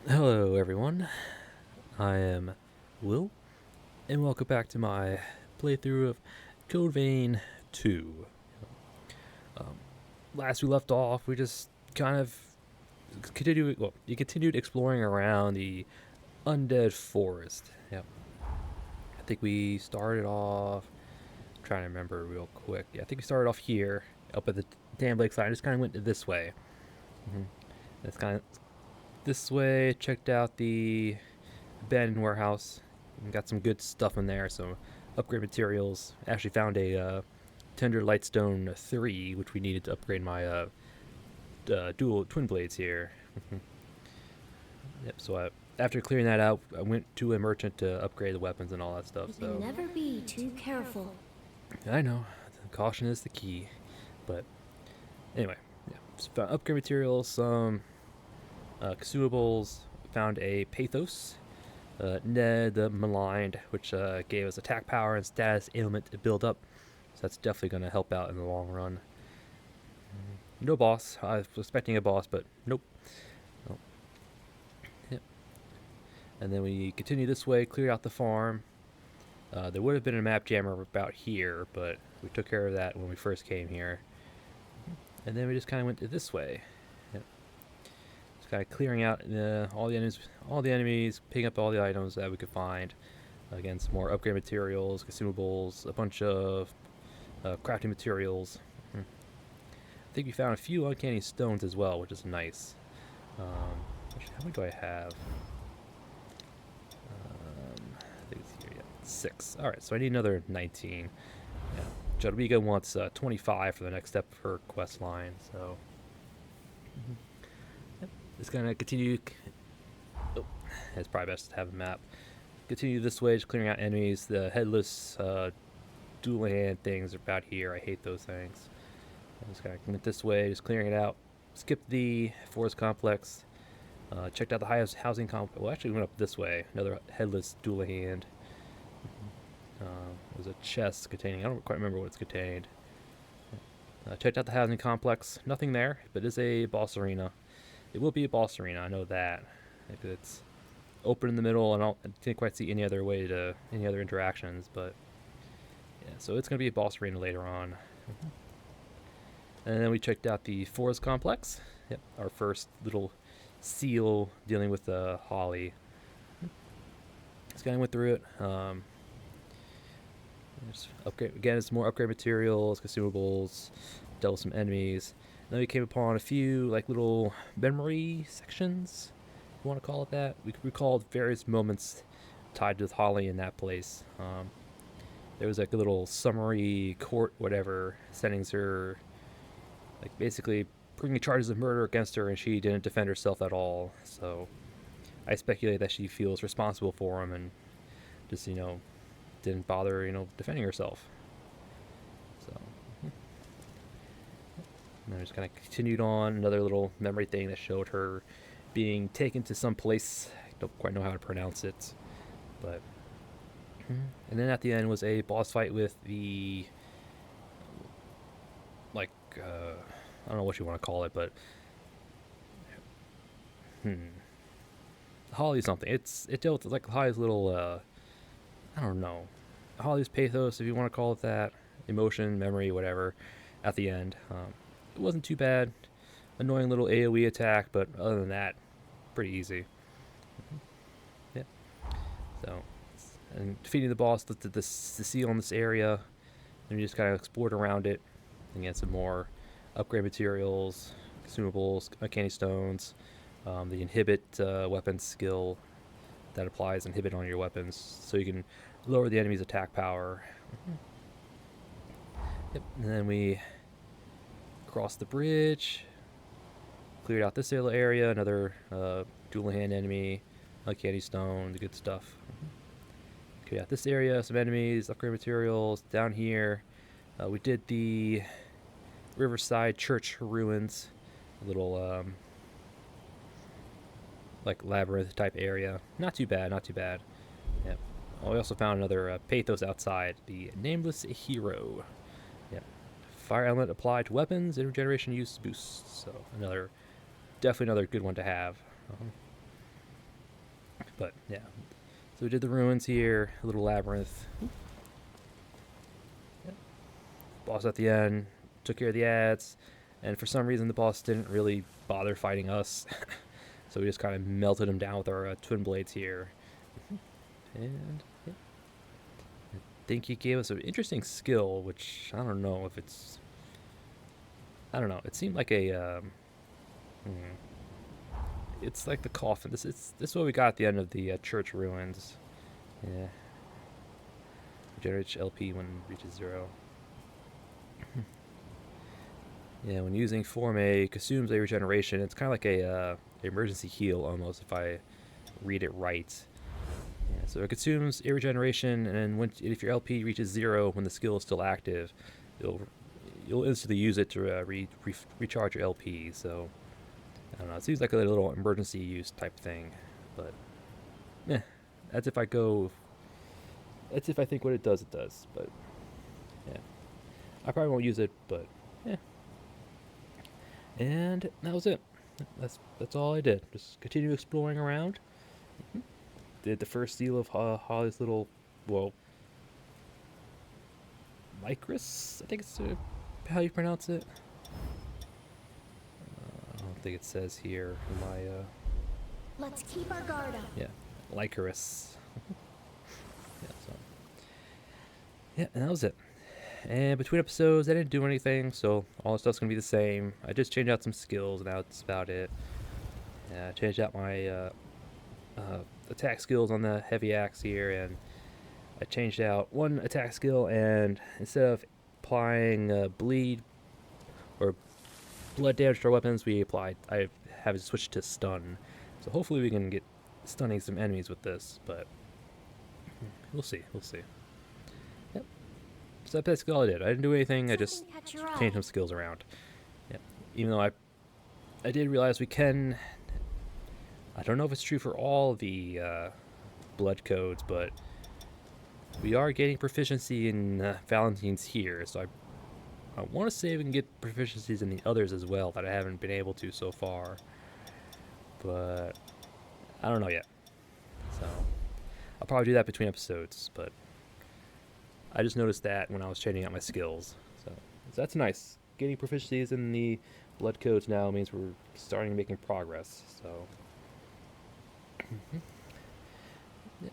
Hello, everyone. I am Will, and welcome back to my playthrough of Code Vein 2. Um, Last we left off, we just kind of continued. Well, you continued exploring around the undead forest. Yep. I think we started off. I'm trying to remember real quick. Yeah, I think we started off here, up at the Dam Lake side. Just kind of went this way. Mm-hmm. That's kind of this way. Checked out the abandoned warehouse. And got some good stuff in there. Some upgrade materials. Actually found a Tender Lightstone 3, which we needed to upgrade my dual twin blades here. Yep. So after clearing that out, I went to a merchant to upgrade the weapons and all that stuff. You can never be too careful. I know, caution is the key. But anyway, yeah. So found upgrade materials, some consumables. Found a Pathos, Ned the Maligned, which gave us attack power and status ailment to build up. So that's definitely going to help out in the long run. No boss. I was expecting a boss, but nope. Oh. Yep. And then we continue this way, clear out the farm. There would have been a map jammer about here, but we took care of that when we first came here. And then we just kind of went this way. Yep. Just kind of clearing out all the enemies, picking up all the items that we could find. Again, some more upgrade materials, consumables, a bunch of crafting materials. I think we found a few uncanny stones as well, which is nice. Actually, how many do I have? I think it's here. Yeah, 6. All right, so I need another 19. Yeah, Jadwiga wants 25 for the next step of her quest line. So, yep, just gonna continue. Oh, it's probably best to have a map. Continue this way, just clearing out enemies. The headless dual hand things are about here. I hate those things. I'm just gonna went this way, just clearing it out. Skipped the forest complex. Checked out the highest housing complex. Well, actually, went up this way. Another headless dual hand. It was a chest containing. I don't quite remember what it's contained. Checked out the housing complex. Nothing there, but it is a boss arena. It will be a boss arena. I know that. It's open in the middle, and I didn't quite see any other way to any other interactions. But yeah, so it's gonna be a boss arena later on. And then we checked out the forest complex. Yep, our first little seal dealing with the holly. Just kind of went through it. Just upgrade again. It's more upgrade materials, consumables, dealt with some enemies. And then we came upon a few like little memory sections. If you want to call it that. We recalled various moments tied to Holly in that place. There was like a little summary court, whatever, sending her like basically bringing charges of murder against her, and she didn't defend herself at all. So I speculate that she feels responsible for him and just didn't bother defending herself. So and I just kind of continued on another little memory thing that showed her being taken to some place. I don't quite know how to pronounce it, but and then at the end was a boss fight with the like I don't know what you want to call it, but Holly something. It dealt with like Holly's little I don't know, Holly's pathos, if you want to call it that, emotion, memory, whatever. At the end, it wasn't too bad. Annoying little AOE attack, but other than that, pretty easy. Yeah. So, and defeating the boss, lifted the seal in this area, and we just kind of explored around it and get some more upgrade materials, consumables, uncanny stones, the inhibit weapon skill that applies inhibit on your weapons, so you can lower the enemy's attack power. Yep. And then we crossed the bridge, cleared out this little area, another dual hand enemy, uncanny stone, the good stuff. Okay, out this area, some enemies, upgrade materials. Down here, we did the Riverside Church ruins, a little like labyrinth type area. Not too bad, not too bad. Yep. Oh, we also found another Pathos outside, the Nameless Hero. Yep. Fire element applied to weapons, intergeneration use boosts. So definitely another good one to have. But yeah, so we did the ruins here, a little labyrinth. Yep. Boss at the end, took care of the ads, and for some reason the boss didn't really bother fighting us. So we just kind of melted him down with our twin blades here. And yeah, I think he gave us an interesting skill, which I don't know if it's... I don't know. It seemed like a... it's like the coffin. This is what we got at the end of the church ruins. Yeah. Regenerates LP when it reaches 0. Yeah, when using Form A, consumes a regeneration. It's kind of like a emergency heal almost, if I read it right. Yeah, so it consumes a regeneration, and if your LP reaches 0 when the skill is still active, you'll instantly use it to recharge your LP. So I don't know. It seems like a little emergency use type thing, but yeah, that's if I go. That's if I think what it does, But yeah, I probably won't use it, but yeah. And that was it. That's all I did. Just continue exploring around. Did the first deal of Holly's little, well, Lycris, I think it's how you pronounce it. I don't think it says here. Let's keep our guard up. Yeah, Lycris. Yeah, so yeah, and that was it. And between episodes, I didn't do anything, so all the stuff's gonna be the same. I just changed out some skills, and that's about it. I changed out my attack skills on the heavy axe here, and I changed out one attack skill, and instead of applying bleed or blood damage to our weapons, I have it switched to stun. So hopefully we can get stunning some enemies with this, but we'll see. Yep. So that's all I did. I didn't do anything. I just changed some skills around. Yep. Even though I did realize we can. I don't know if it's true for all the blood codes, but we are getting proficiency in Valentine's here, so I want to say we can get proficiencies in the others as well that I haven't been able to so far, but I don't know yet. So I'll probably do that between episodes, but I just noticed that when I was changing out my skills. So that's nice. Getting proficiencies in the blood codes now means we're starting making progress. So. Yeah.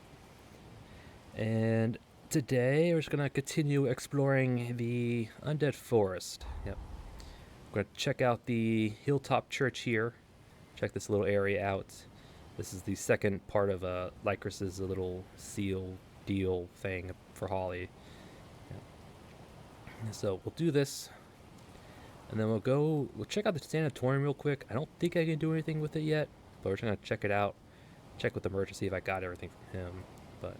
And today we're just gonna continue exploring the undead forest. Yep. We're gonna check out the hilltop church here. Check this little area out. This is the second part of Lycris's little seal deal thing for Holly. Yep. So we'll do this, and then we'll check out the sanatorium real quick. I don't think I can do anything with it yet, but we're just gonna check it out. Check with the merchant, see if I got everything from him, but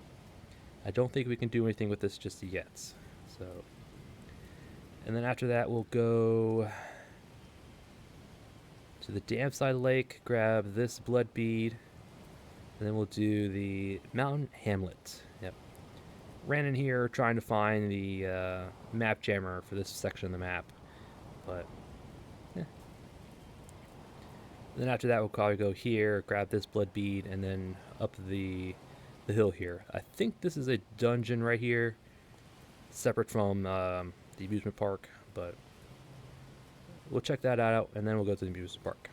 I don't think we can do anything with this just yet. So, and then after that, we'll go to the damn side of the lake, grab this blood bead, and then we'll do the mountain Hamlet. Yep. Ran in here trying to find the map jammer for this section of the map, but yeah. Then after that, we'll probably go here, grab this blood bead, and then up the hill here. I think this is a dungeon right here, separate from the amusement park, but we'll check that out, and then we'll go to the amusement park.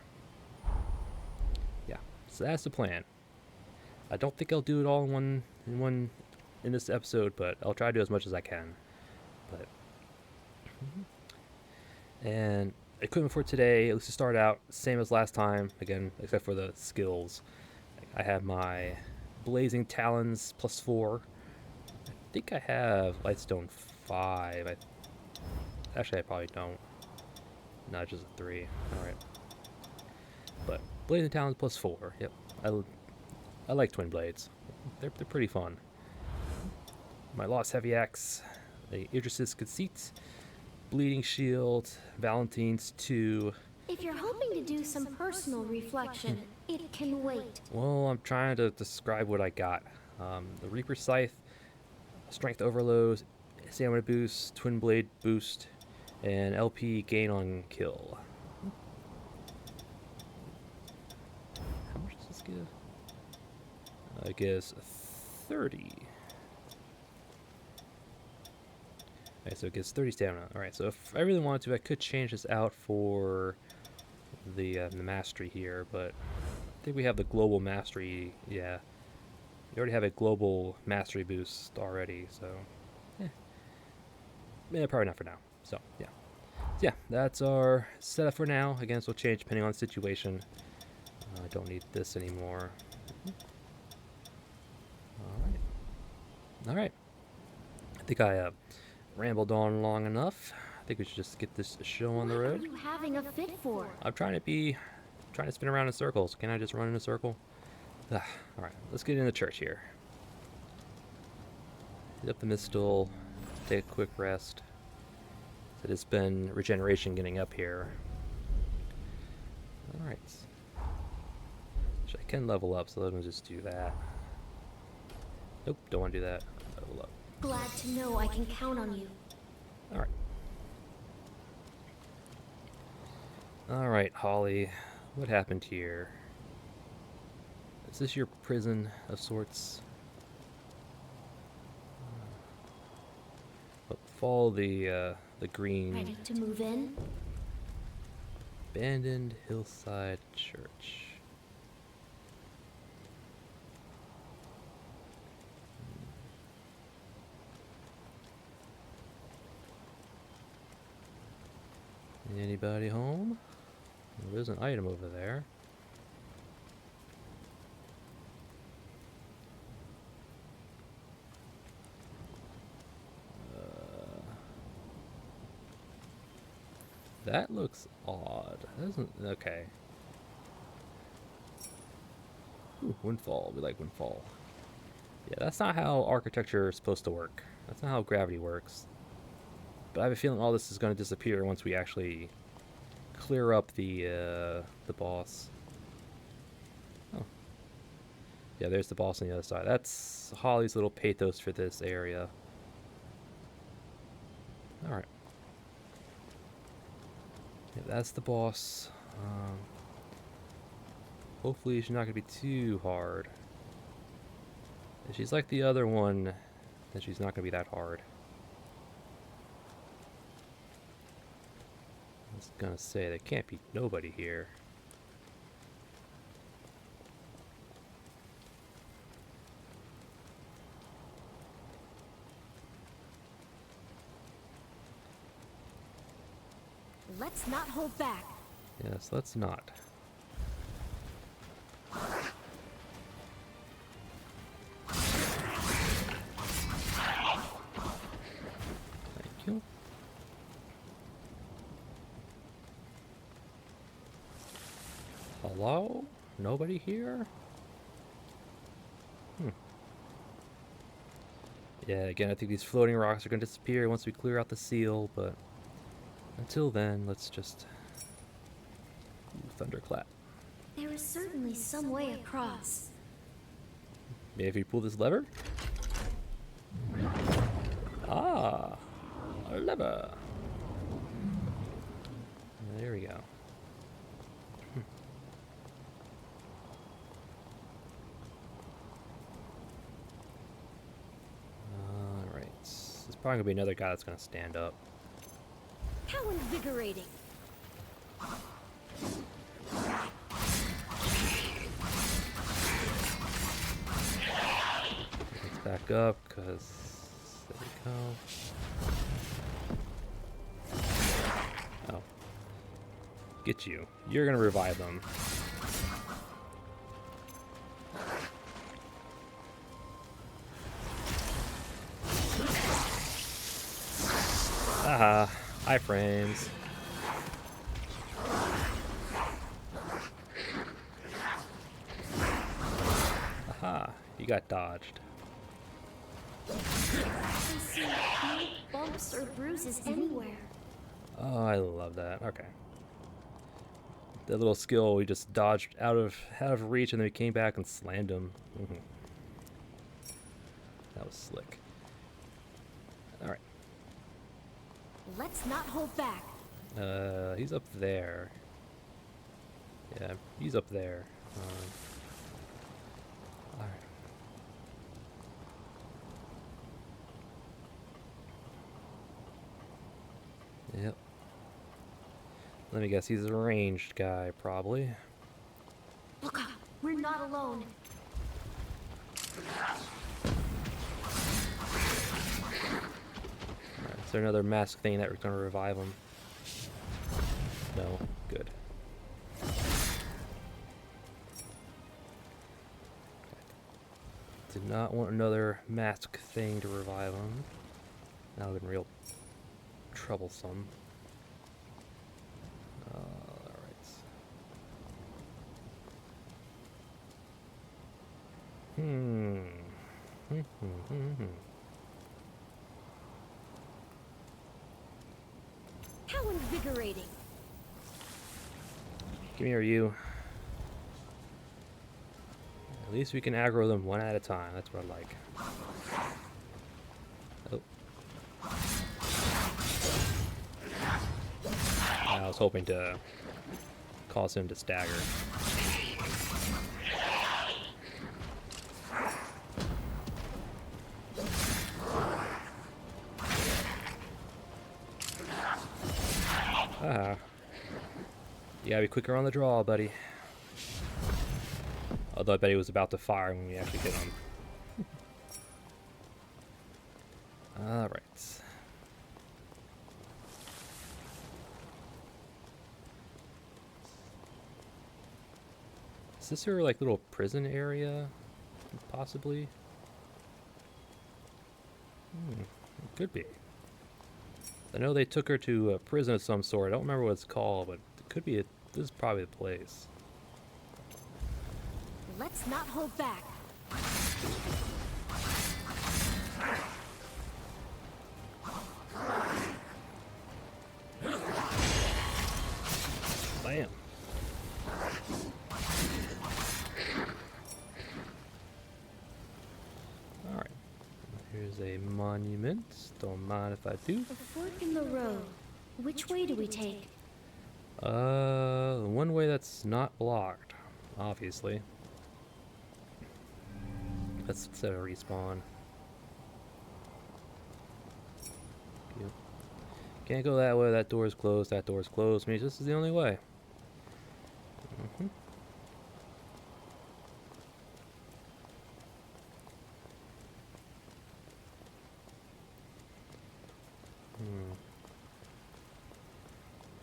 Yeah, so that's the plan. I don't think I'll do it all in this episode, but I'll try to do as much as I can. But and equipment for today, at least to start out, same as last time, again, except for the skills. I have my Blazing Talons +4. I think I have Lightstone 5. Actually, I probably don't. Not just a 3. Alright. But Blazing Talons +4. Yep. I like twin blades. They're pretty fun. My Lost Heavy Axe, the Idris's Conceit, Bleeding Shield, Valentine's 2. If you're hoping to do some personal reflection, it can wait. Well, I'm trying to describe what I got. The Reaper Scythe, Strength Overload, Stamina Boost, Twin Blade Boost, and LP Gain on Kill. How much does this give? I guess 30. Okay, so it gets 30 stamina. Alright, so if I really wanted to, I could change this out for the mastery here, but I think we have the global mastery. Yeah, we already have a global mastery boost already, so yeah, probably not for now. So yeah, that's our setup for now. Again, this will change depending on the situation. I don't need this anymore. All right. I think I rambled on long enough. I think we should just get this show on the road. What are you having a fit for? I'm trying to spin around in circles. Can I just run in a circle? All right, let's get in the church here. Hit up the mistle. Take a quick rest. So it's been regeneration getting up here. All right. So I can level up, so let me just do that. Nope, don't want to do that. Level up. Glad to know I can count on you. Alright. Alright, Holly. What happened here? Is this your prison of sorts? Follow the green. Ready to move in? Abandoned hillside church. Anybody home? There's an item over there. That looks odd. That doesn't. Okay. Ooh, windfall. We like windfall. Yeah, that's not how architecture is supposed to work. That's not how gravity works. But I have a feeling all this is going to disappear once we actually clear up the boss. Oh. Yeah, there's the boss on the other side. That's Holly's little pathos for this area. Alright. Yeah, that's the boss. Hopefully she's not going to be too hard. If she's like the other one, then she's not going to be that hard. I was gonna say, there can't be nobody here. Let's not hold back. Yes, let's not. Thank you. Hello? Nobody here? Yeah, again, I think these floating rocks are going to disappear once we clear out the seal, but until then, let's just thunderclap. There is certainly some way across. Maybe if you pull this lever? Ah, a lever. There we go. Alright. There's probably going to be another guy that's going to stand up. How invigorating. Let's back up, because there we go. Oh. Get you. You're going to revive them. Aha. Iframes. Aha. You got dodged. I see no bumps or bruises anywhere. Oh, I love that. Okay. That little skill, we just dodged out of reach, and then we came back and slammed him. That was slick. All right. Let's not hold back. He's up there. Yeah, he's up there. All right. Yep. Let me guess, he's a ranged guy, probably. Look up. We're not alone. Alright, is there another mask thing that we're gonna revive him? No. Good. Did not want another mask thing to revive him. That would have been real troublesome. Alright. How invigorating. Give me you. At least we can aggro them one at a time. That's what I like. Oh. I was hoping to cause him to stagger. Ah. You gotta be quicker on the draw, buddy. Although I bet he was about to fire when we actually hit him. Alright. Is this her, like, little prison area? Possibly? It could be. I know they took her to a prison of some sort. I don't remember what it's called, but it could be. This is probably the place. Let's not hold back. Bam. Alright. Here's a monument. Don't mind if I do. A fork in the road. Which way do we take? One way that's not blocked, obviously. Let's set a respawn. Yep. Can't go that way. That door's closed. That door's closed. Means this is the only way.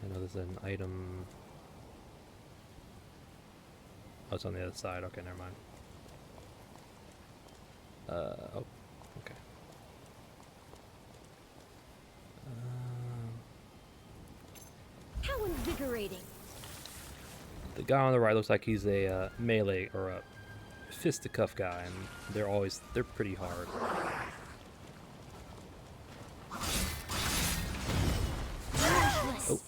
I know there's an item. Oh, it's on the other side. Okay, never mind. Oh, okay. How invigorating. The guy on the right looks like he's a melee or a fisticuff guy, and they're pretty hard. Oh.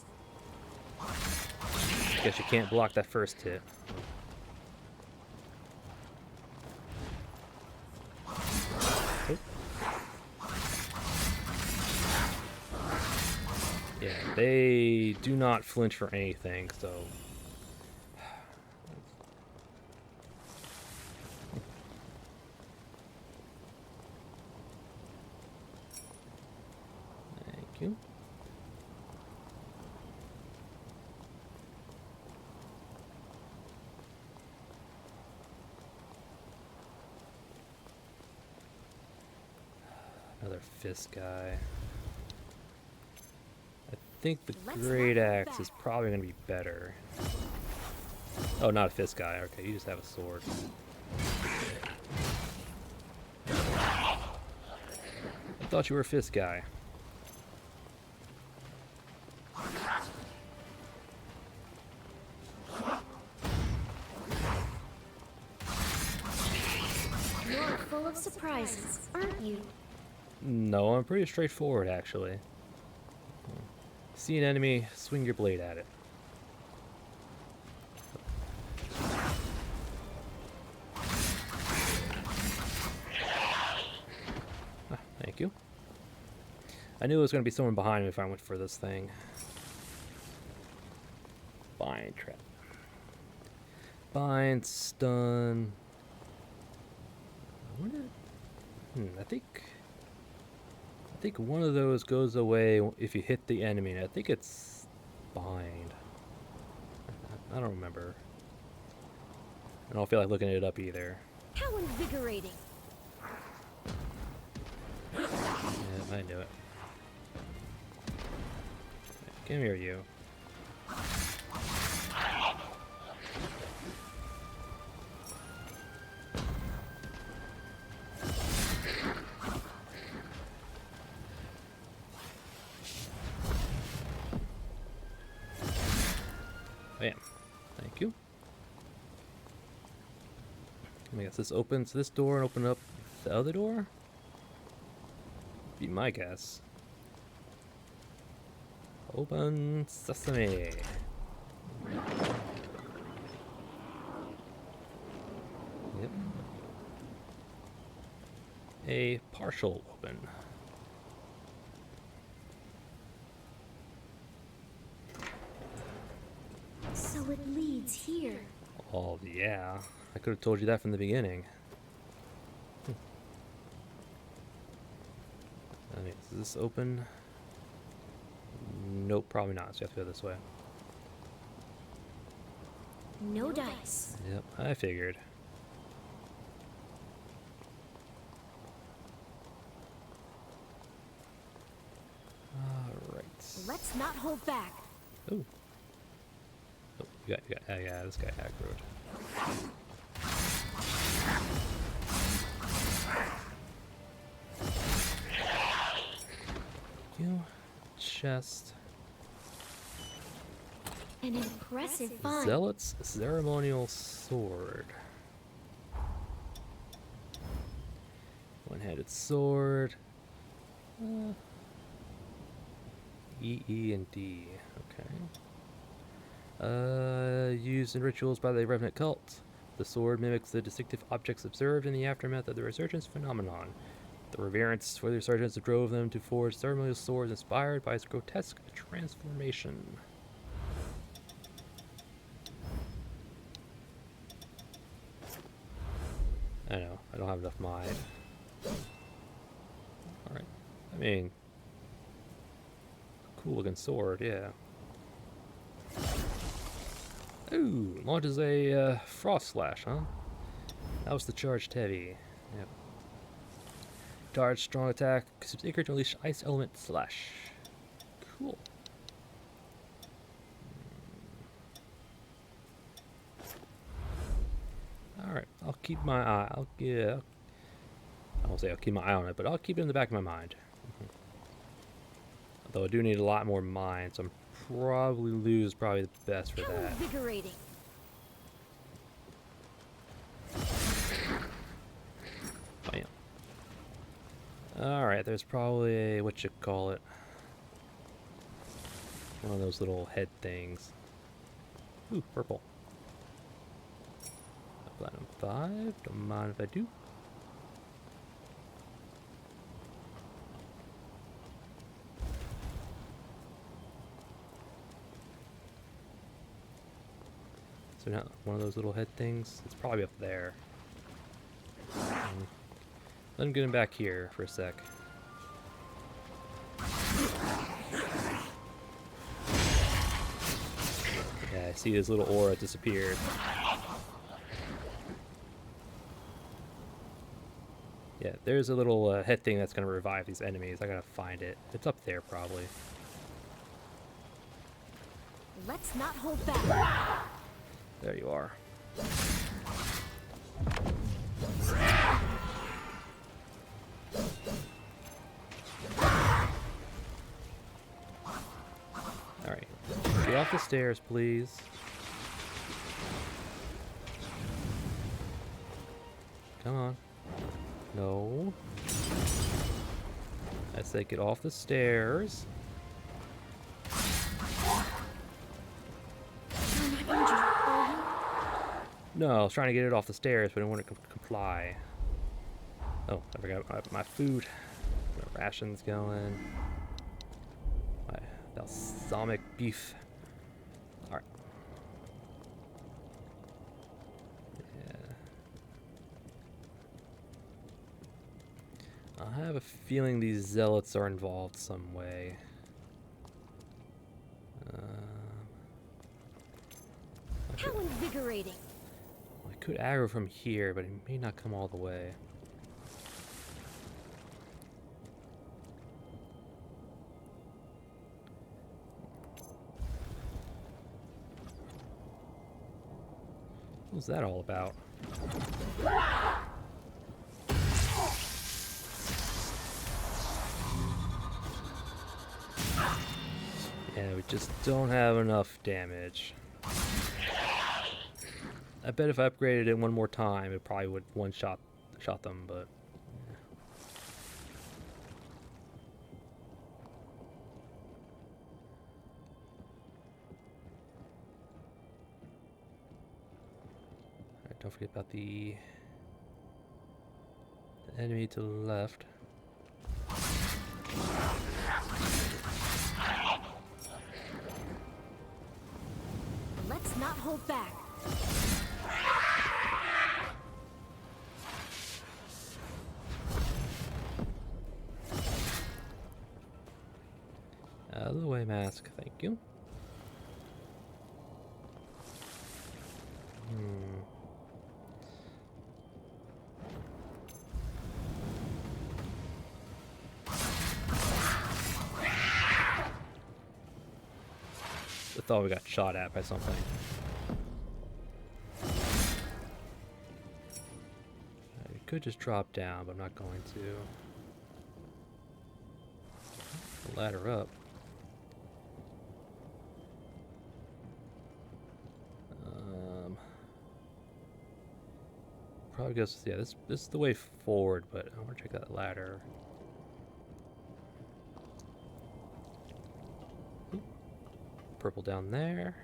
Guess you can't block that first hit. Oh. Yeah, they do not flinch for anything, so... Thank you. Another fist guy. I think the great axe is probably going to be better. Oh, not a fist guy. Okay, you just have a sword. I thought you were a fist guy. You're full of surprises, aren't you? No, I'm pretty straightforward, actually. See an enemy, swing your blade at it. Ah, thank you. I knew there was going to be someone behind me if I went for this thing. Bind trap. Bind, stun. I wonder... I think... think one of those goes away if you hit the enemy, and I think it's bind. I don't remember. I don't feel like looking it up either. How invigorating! Yeah, I knew it. Come here, you. Bam. Thank you. I guess this opens this door and open up the other door? Be my guess. Open sesame. Yep. A partial open. So it leads here. Oh, yeah. I could have told you that from the beginning. I mean, is this open? Nope, probably not. So you have to go this way. No dice. Yep, I figured. Alright. Let's not hold back. Oh. Oh, yeah, this guy aggroed. You. Chest. An impressive find. Zealot's ceremonial sword. One-handed sword. E, E, and D. Okay. Used in rituals by the Revenant cult. The sword mimics the distinctive objects observed in the aftermath of the resurgence phenomenon. The reverence for the resurgence drove them to forge ceremonial swords inspired by its grotesque transformation. I know, I don't have enough mind. Alright. I mean, cool looking sword, yeah. Ooh, launches a frost slash, huh? That was the charged heavy. Yep. Charged strong attack, secret to unleash ice element slash. Cool. Alright, I'll keep my eye. I won't say I'll keep my eye on it, but I'll keep it in the back of my mind. Although I do need a lot more mind, so I'm probably Lou is probably the best for that. Invigorating. Oh, yeah. Alright, there's probably a, what you call it, one of those little head things. Ooh, purple. Platinum 5, don't mind if I do. So now, one of those little head things, it's probably up there. Let him get him back here for a sec. Yeah, I see his little aura disappeared. Yeah, there's a little head thing that's going to revive these enemies. I gotta find it. It's up there, probably. Let's not hold back. There you are. Alright. Get off the stairs, please. Come on. No. I said get off the stairs. No, I was trying to get it off the stairs, but I didn't want to comply. Oh, I forgot my food. My rations going. My balsamic beef. Alright. Yeah. I have a feeling these zealots are involved some way. How invigorating! I could aggro from here, but it may not come all the way. What's that all about? Yeah, we just don't have enough damage. I bet if I upgraded it one more time, it probably would one-shot them, but... Alright, don't forget about the enemy to the left. Let's not hold back. Out of the way, mask. Thank you. I thought we got shot at by something. I could just drop down, but I'm not going to. Ladder up. Probably goes, yeah, this is the way forward, but I want to check that ladder. Oop. Purple down there.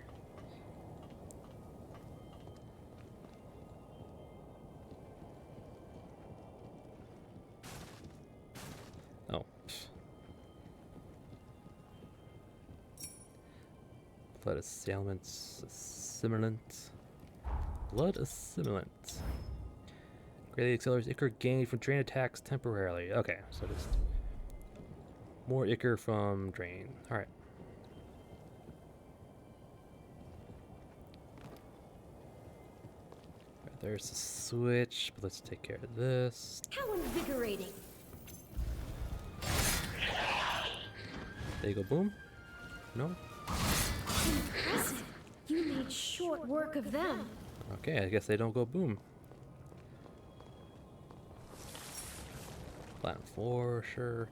Oh. Blood assimilant. Blood assimilant. Greatly accelerates Ichor gain from drain attacks temporarily. Okay, so just more Ichor from drain. Alright. There's the switch, but let's take care of this. How invigorating! There you go, boom. No? Impressive! You made short work of them. Okay, I guess they don't go boom. Platinum 4, sure.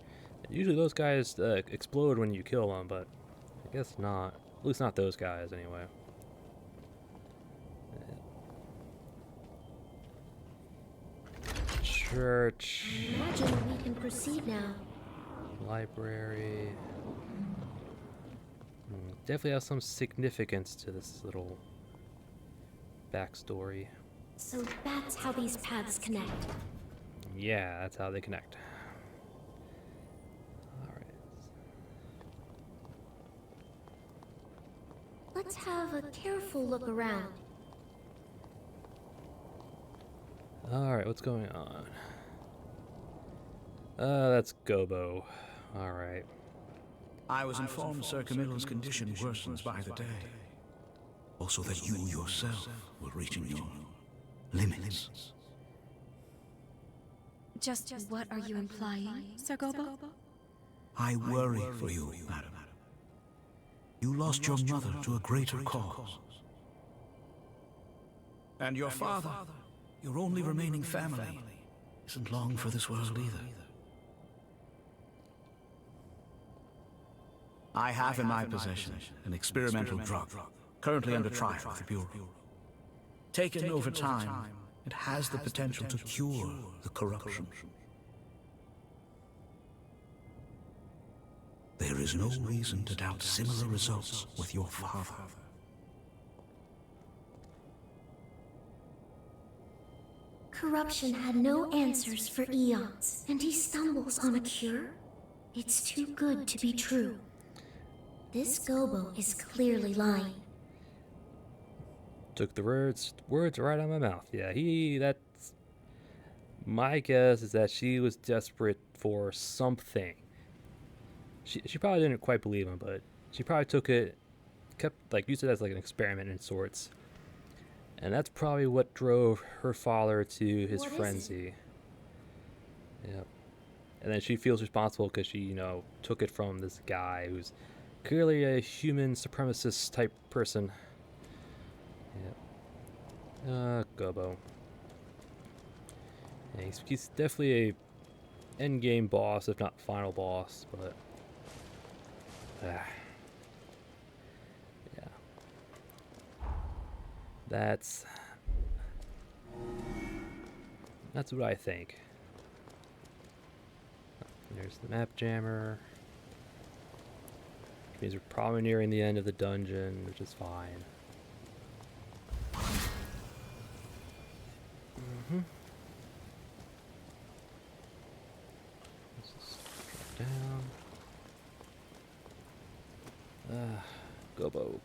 Usually those guys explode when you kill them, but I guess not. At least not those guys, anyway. Church. Imagine we can proceed now. Library. Definitely has some significance to this little backstory. So that's how these paths connect. Yeah, that's how they connect. Alright. Let's have a careful look around. Alright, what's going on? That's Gobo. Alright. I was informed Sir Camillo's condition worsens by the day. Also that you yourself were reaching your limits. Just what are you implying, Sir Gobo? I worry for you, madam. You lost your mother to a greater cause. And your father, your only remaining family, isn't long for this world either. I have in my possession an experimental drug, currently under trial with the Bureau. Taken over time, it has the potential to cure the corruption. There is no reason to doubt similar results with your father. Corruption had no answers for eons, and he stumbles on a cure? It's too good to be true. This Gobo is clearly lying. Took the words right out of my mouth. Yeah, that's My guess is that she was desperate for something. She probably didn't quite believe him, but she probably took it, kept like used it as like an experiment in sorts, and that's probably what drove her father to his What is it? frenzy. Yep. And then she feels responsible because she, took it from this guy who's clearly a human supremacist type person. Yep. Gobo. Yeah, he's definitely a endgame boss, if not final boss, but yeah. That's what I think. There's the map jammer. Which means we're probably nearing the end of the dungeon, which is fine. Let's just drop down. Gobo.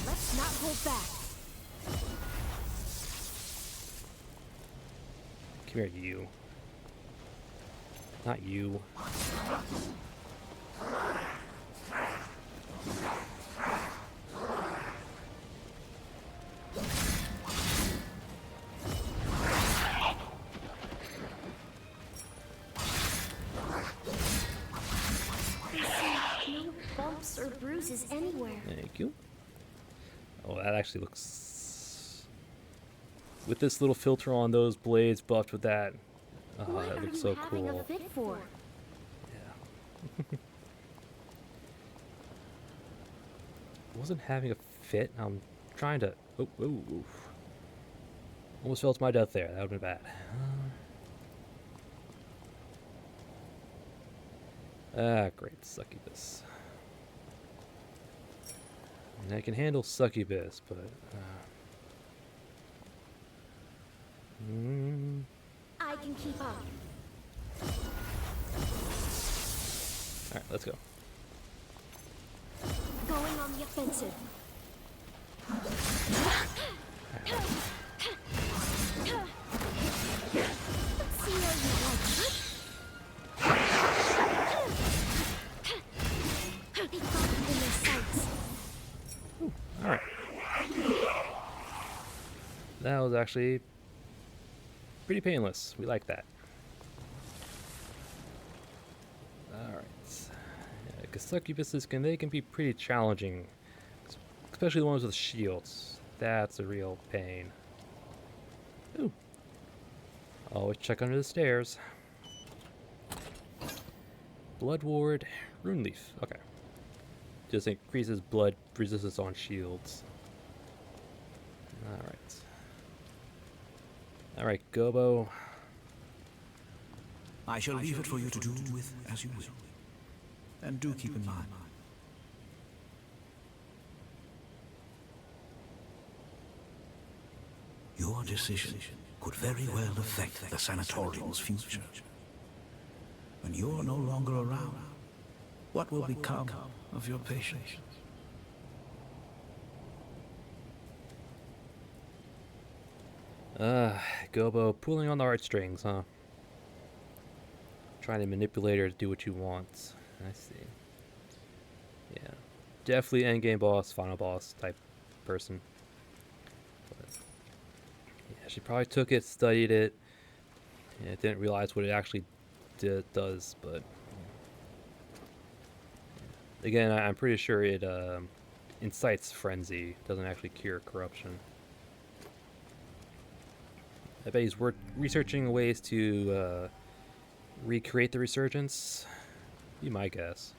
Let's not hold back. Come here, you. Not you. No bumps or bruises anywhere. Thank you. Oh, that actually looks... With this little filter on those blades buffed with that. Oh, What that are looks you so having cool. a fit for? Yeah. Wasn't having a fit. I'm trying to... Oh. Almost fell to my death there. That would have been bad. Great. Succubus. And I can handle Succubus, but... I can keep up. Alright, let's go. Going on the offensive. Let's see how you like it. They got you in their sights. Alright. That was actually pretty painless. We like that. Alright. Yeah, because succubuses can be pretty challenging. Especially the ones with shields. That's a real pain. Ooh. Always check under the stairs. Blood Ward, Rune Leaf. Okay. Just increases blood resistance on shields. Alright. Alright, Gobo. I shall leave it for you to do with as you will. And do keep in mind, your decision could very well affect the sanatorium's future. When you're no longer around, what will become of your patients? Gobo, pulling on the heartstrings, huh? Trying to manipulate her to do what you want. I see. Yeah. Definitely endgame boss, final boss type person. But, yeah, she probably took it, studied it, and didn't realize what it actually does, but... Again, I'm pretty sure it incites frenzy, doesn't actually cure corruption. I bet he's researching ways to recreate the resurgence. Be my guess.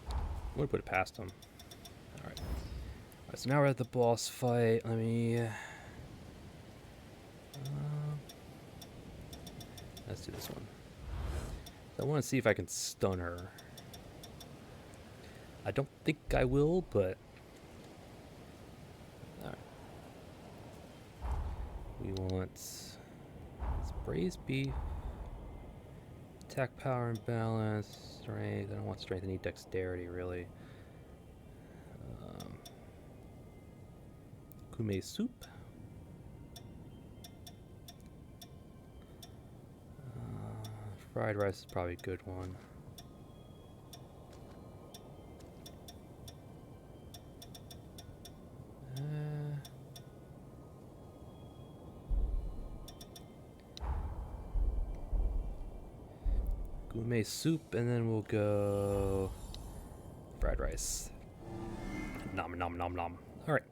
I'm gonna put it past him. Alright. Alright, so now we're at the boss fight. Let me... let's do this one. I want to see if I can stun her. I don't think I will, but... Alright. We want... braised beef. Attack power and balance. Strength. I don't want strength, I need dexterity, really. Kume soup. Fried rice is probably a good one. Gourmet soup, and then we'll go fried rice. Nom nom nom nom. All right.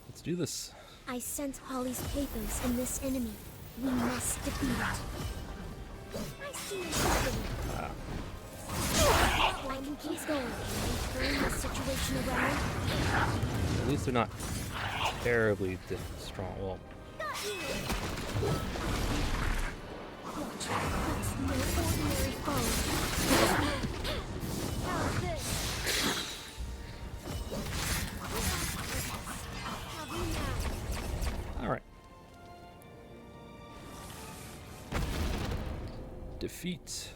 Let's do this. I sense Holly's pathos in this enemy. We must defeat it. I see it happening. I can keep going. Can we turn this situation around? At least they're not terribly strong. Well, That's no ordinary foe. How's this? all right. Defeat.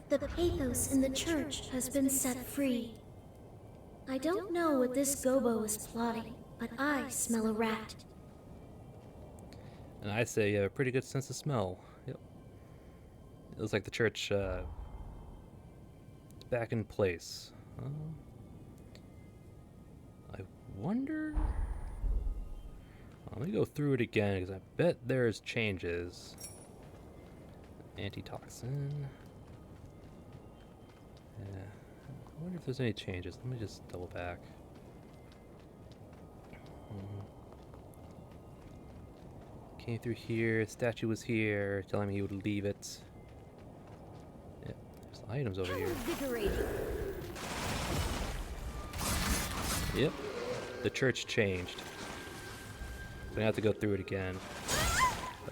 The pathos in the church has been set free. I don't know what this Gobo is plotting, but I smell a rat. And I say you have a pretty good sense of smell. Yep. It looks like the church is back in place. I wonder... Let me go through it again, because I bet there's changes. Antitoxin. Yeah. I wonder if there's any changes. Let me just double back. Came through here. Statue was here, telling me he would leave it. Yep. There's items over here. Yep. The church changed. So I have to go through it again.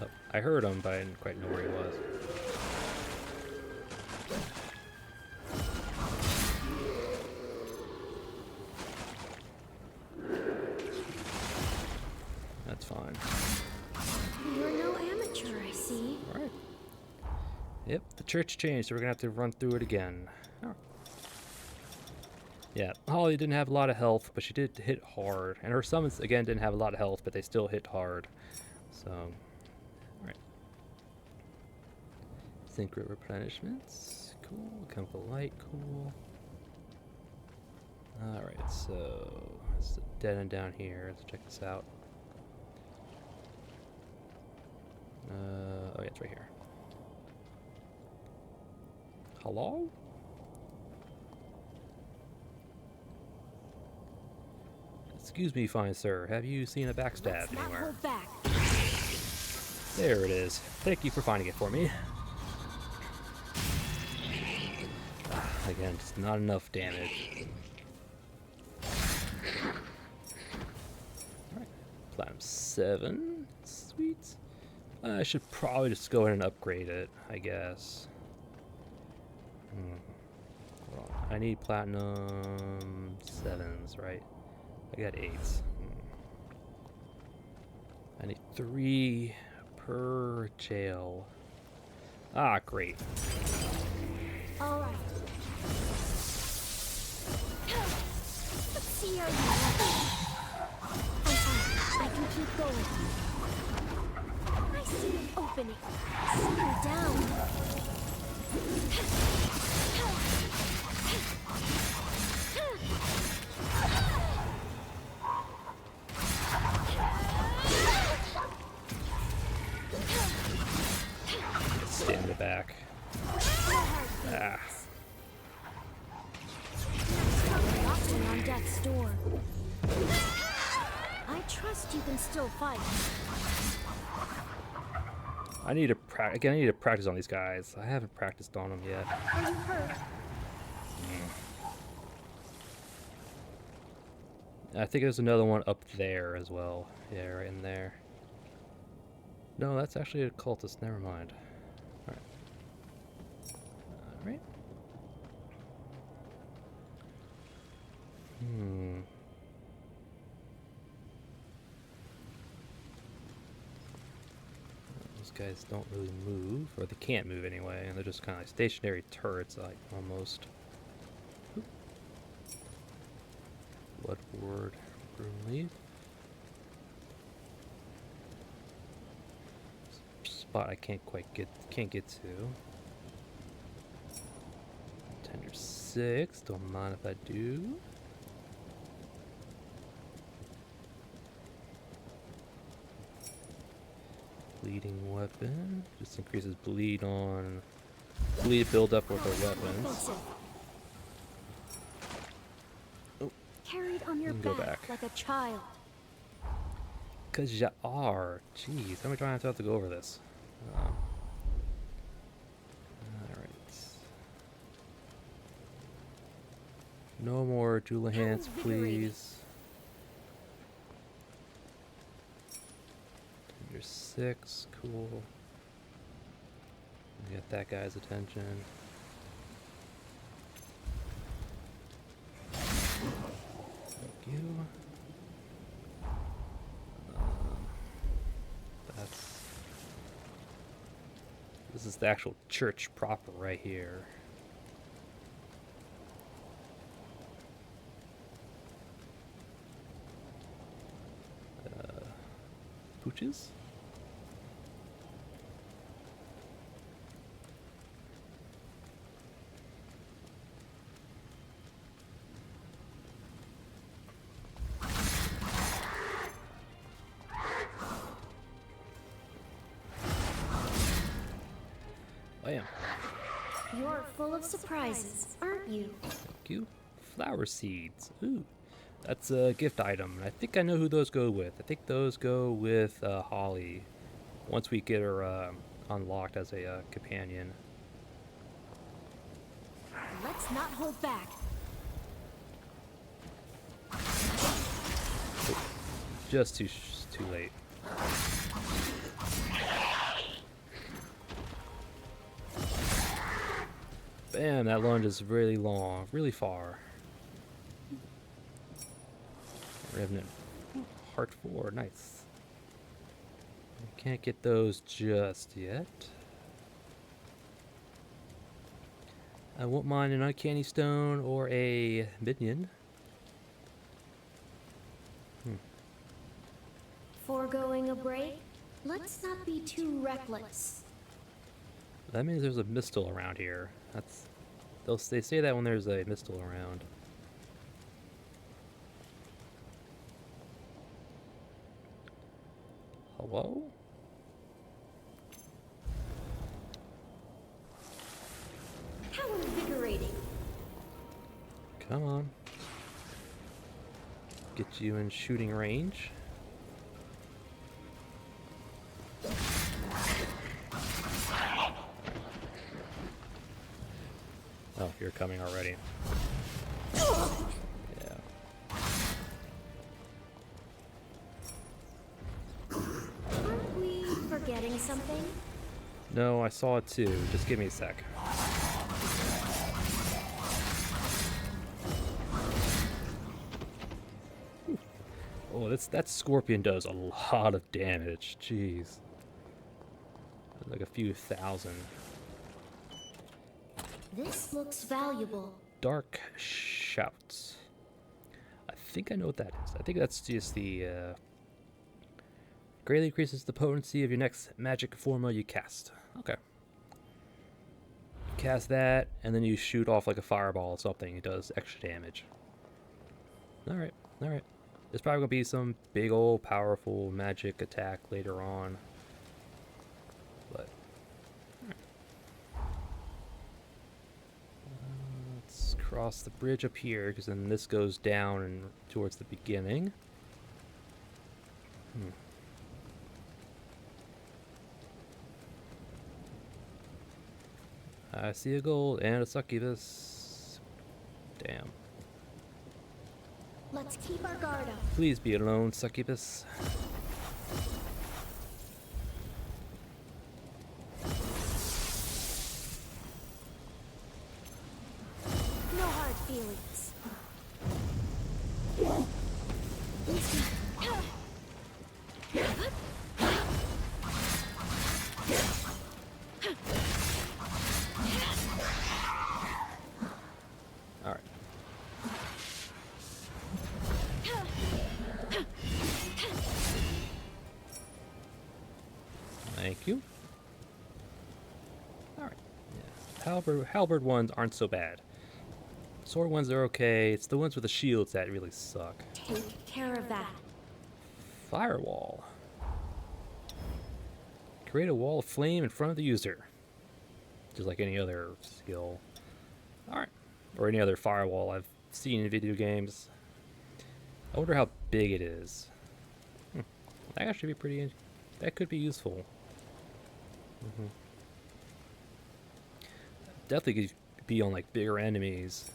Oh, I heard him, but I didn't quite know where he was. That's fine. You're no amateur, I see. Alright. Yep, the church changed, so we're gonna have to run through it again. Alright. Yeah, Holly didn't have a lot of health, but she did hit hard. And her summons, again, didn't have a lot of health, but they still hit hard. So, alright. Synchro replenishments. Cool. Chemical light, cool. Alright, so it's the dead end down here. Let's check this out. Oh yeah, it's right here. Hello? Excuse me, fine sir. Have you seen a backstab anywhere? There it is. Thank you for finding it for me. Again, just not enough damage. Alright. Platinum 7. Sweet. I should probably just go ahead and upgrade it, I guess. Hold on. I need platinum 7s, right? I got 8s. I need 3 per jail. Ah, great. All right. Let's see how you I'm fine. I can keep going. I see an opening. Settle down. Stay in the back. Ah. Watching on death's door. I trust you can still fight. I need to again. I need to practice on these guys. I haven't practiced on them yet. Are you hurt? I think there's another one up there as well. Yeah, right in there. No, that's actually a cultist. Never mind. Alright. Alright. Those guys don't really move, or they can't move anyway, and they're just kind of like stationary turrets, like almost. Oop. Bloodward, Broomleaf. Spot I can't get to. Tender 6, don't mind if I do. Bleeding weapon, just increases bleed build up with our weapons. Oh, Carried on your go back back. like a child. Cause ya are. Jeez, how many times do I have to go over this? Alright. No more dual hands, please. You're 6, cool. Get that guy's attention. Thank you. This is the actual church proper right here. Pooches? Bam. You're full of surprises, aren't you? Thank you. Flower seeds. Ooh. That's a gift item. And I think I know who those go with. I think those go with Holly. Once we get her unlocked as a companion. Let's not hold back. Just too late. Bam, that lunge is really long, really far. Revenant Heart 4, nice. Can't get those just yet. I won't mind an Uncanny Stone or a minion. Foregoing a break? Let's not be too reckless. That means there's a mistle around here. They say that when there's a mistle around. Hello? How invigorating. Come on. Get you in shooting range. Oh, you're coming already. Yeah. Aren't we forgetting something? No, I saw it too. Just give me a sec. Oh, that scorpion does a lot of damage. Jeez. Like a few thousand. This looks valuable. Dark Shouts. I think I know what that is. I think that's just the greatly increases the potency of your next magic formula you cast. Okay. Cast that, and then you shoot off like a fireball or something. It does extra damage. Alright, alright. There's probably gonna be some big old powerful magic attack later on. But let's cross the bridge up here, because then this goes down and towards the beginning. I see a gold and a succubus. Damn. Let's keep our guard up. Please be alone, succubus. No hard feelings. halberd ones aren't so bad. Sword ones are okay. It's the ones with the shields that really suck. Take care of that. Firewall. Create a wall of flame in front of the user. Just like any other skill. Alright. Or any other firewall I've seen in video games. I wonder how big it is. That actually be pretty... That could be useful. Definitely could be on like bigger enemies.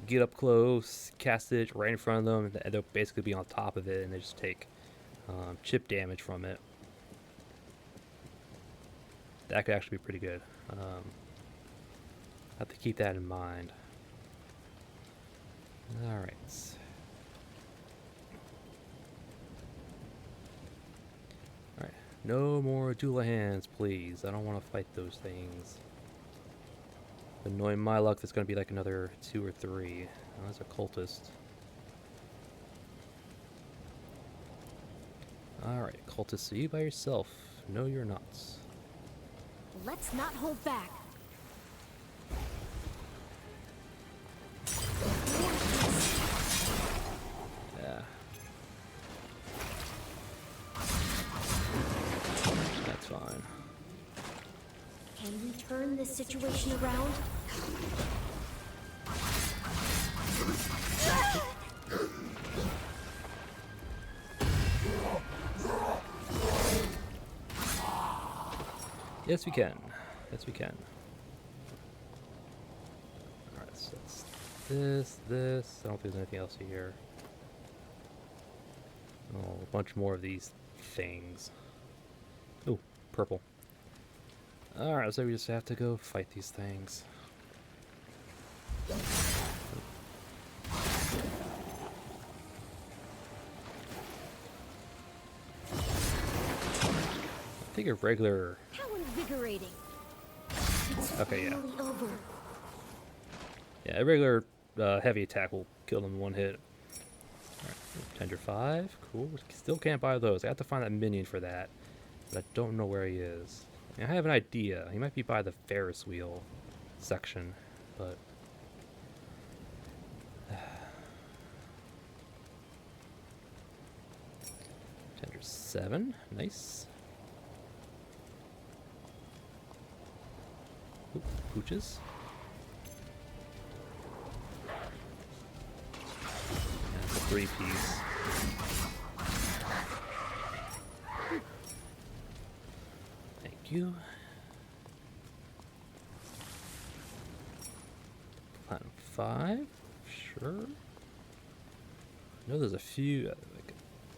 Get up close, cast it right in front of them, and they'll basically be on top of it, and they just take chip damage from it. That could actually be pretty good. Have to keep that in mind. Alright. Alright. No more dual hands, please. I don't want to fight those things. Annoying my luck, there's going to be like another 2 or 3. Oh, that's a cultist. Alright, cultist, so you by yourself. No, you're not. Let's not hold back. Yeah. That's fine. Can we turn this situation around? Yes, we can. Yes, we can. Alright, so that's this. I don't think there's anything else here. Oh, a bunch more of these things. Oh, purple. Alright, so we just have to go fight these things. I think a regular... How invigorating. Okay, yeah. Finally over. Yeah, a regular heavy attack will kill them in one hit. Alright, Tender 5. Cool. Still can't buy those. I have to find that minion for that. But I don't know where he is. I have an idea. He might be by the Ferris wheel section, but... Tender 7. Nice. Oop, pooches. That's a 3-piece. Thank you. Platinum 5. Sure. I know there's a few.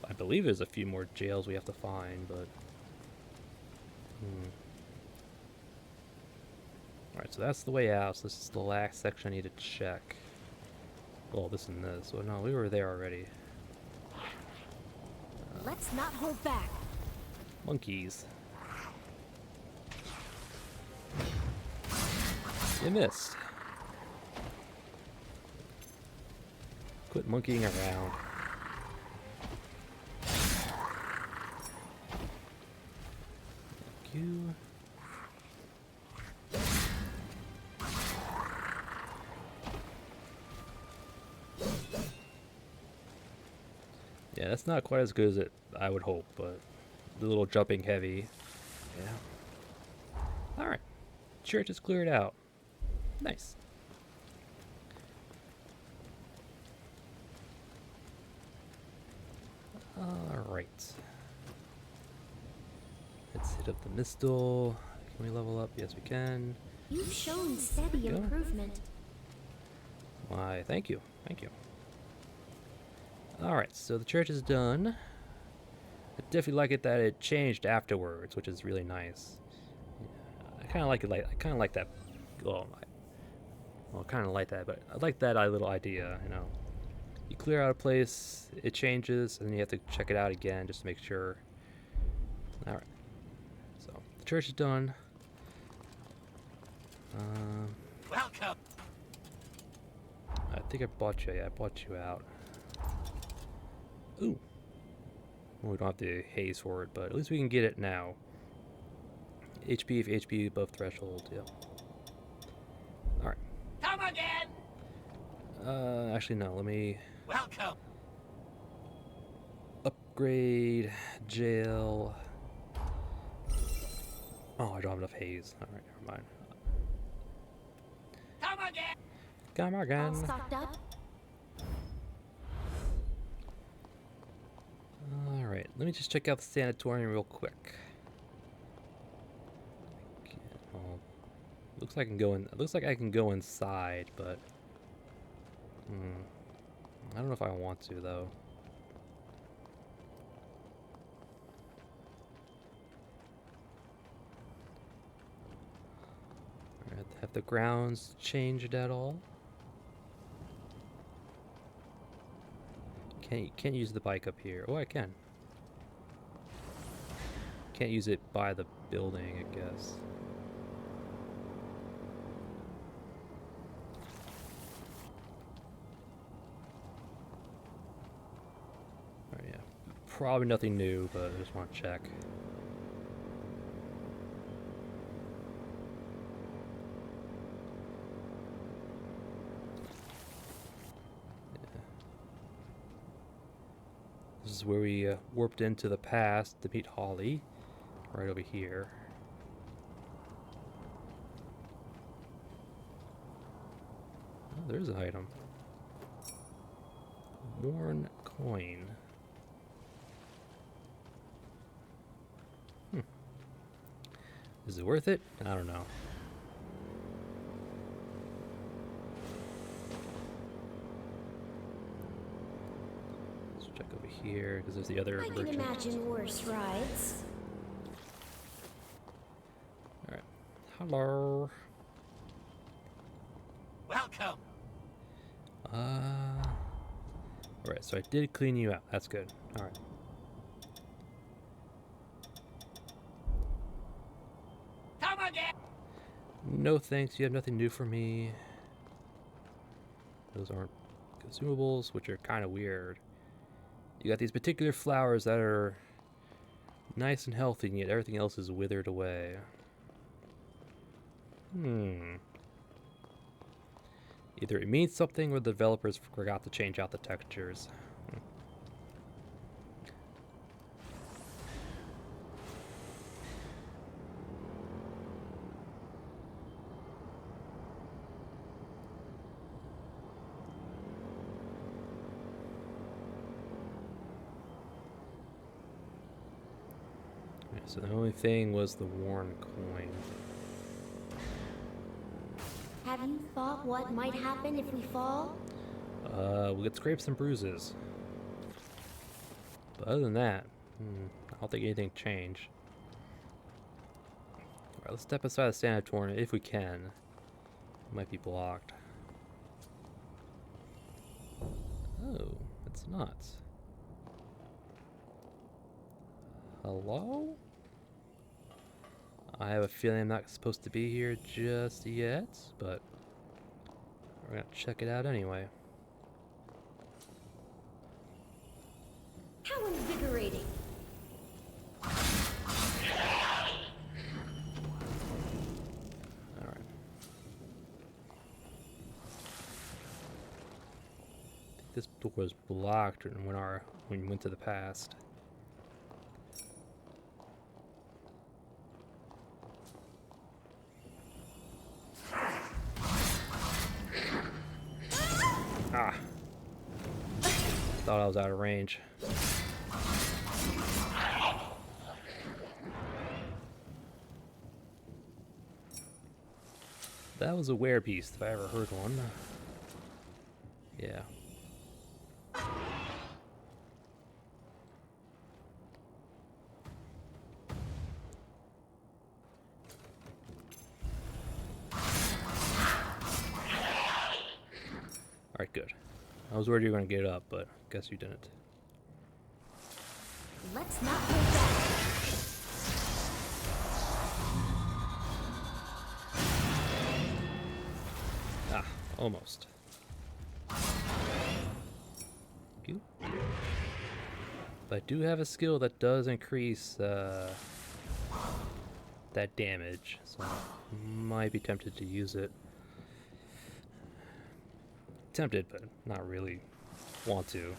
I believe there's a few more jails we have to find, but. Alright, so that's the way out. So this is the last section I need to check. Well, this and this. Well, no, we were there already. Let's not hold back. Monkeys. You missed. Quit monkeying around. Thank you. Yeah, that's not quite as good as I would hope, but a little jumping heavy. Yeah. Alright. Church is cleared out. Nice. Alright. Let's hit up the Mistle. Can we level up? Yes, we can. You've shown steady Go. improvement. Why, thank you. Thank you. Alright, so the church is done. I definitely like it that it changed afterwards, which is really nice. I kind of like it. I kind of like that. Well, kind of like that, but I like that little idea. You know, you clear out a place, it changes, and then you have to check it out again just to make sure. All right. So the church is done. Welcome. I think I bought you. Yeah, I bought you out. Ooh. Well, we don't have to haze for it, but at least we can get it now. HP if HP above threshold, yep. Come again. Actually no, let me Welcome. upgrade jail. Oh, I don't have enough haze. Alright, never mind. Come again. Come All again. stocked up? Alright, let me just check out the sanatorium real quick. Well, looks like I can go in. It looks like I can go inside, but I don't know if I want to though. Alright, have the grounds changed at all? Can't use the bike up here. Oh, I can. Can't use it by the building, I guess. Alright, yeah. Probably nothing new, but I just want to check. This is where we warped into the past to meet Holly, right over here. Oh, there's an item. Worn coin. Is it worth it? I don't know. Check over here because there's the other I can merchant. imagine worse rides. All right. Hello. Welcome. All right. So I did clean you out. That's good. All right. Come again. No thanks. You have nothing new for me. Those aren't consumables, which are kind of weird. You got these particular flowers that are nice and healthy, and yet everything else is withered away. Either it means something or the developers forgot to change out the textures. So the only thing was the worn coin. Have you thought what might happen if we fall? We'll get scrapes and bruises. But other than that, I don't think anything changed. Alright, let's step inside the sanatorium if we can. It might be blocked. Oh, it's not. Hello? I have a feeling I'm not supposed to be here just yet, but we're gonna check it out anyway. How invigorating! Alright. This door was blocked when we went to the past. Ah! Thought I was out of range. That was a werebeast if I ever heard one. Yeah. Alright, good. I was worried you were going to get up, but guess you didn't. Let's not hold back. Ah, almost. Pew. But I do have a skill that does increase that damage, so I might be tempted to use it. tempted, but not really want to.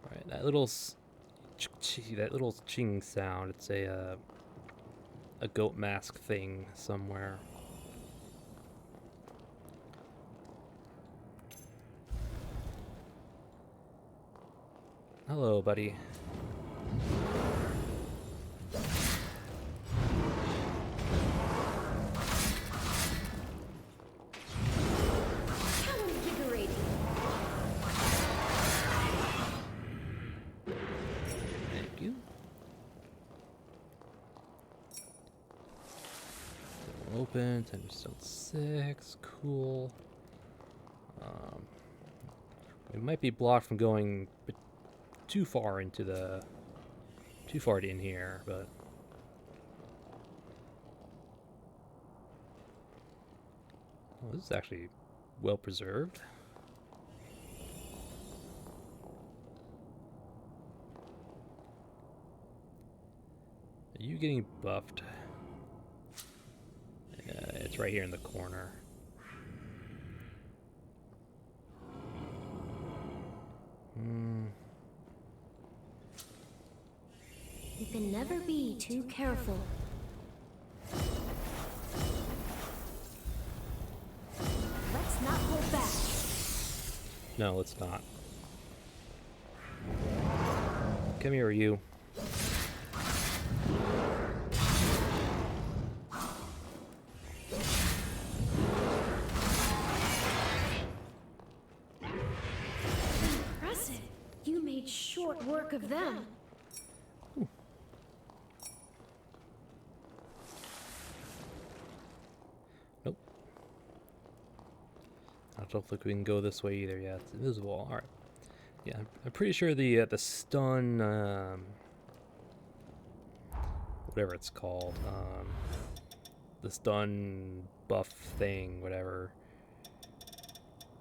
All right, that little ching sound. It's a goat mask thing somewhere. Hello, buddy. How invigorating. Thank you. Open, 10% 6, cool. We might be blocked from going too far in here, but oh, this is actually well preserved. Are you getting buffed? It's right here in the corner. You can never be too careful. Let's not hold back. No, let's not. Come here, you. Impressive. You made short work of them. Nope. I don't think we can go this way either. Yeah, it's invisible. All right. Yeah, I'm pretty sure the stun, whatever it's called, the stun buff thing, whatever.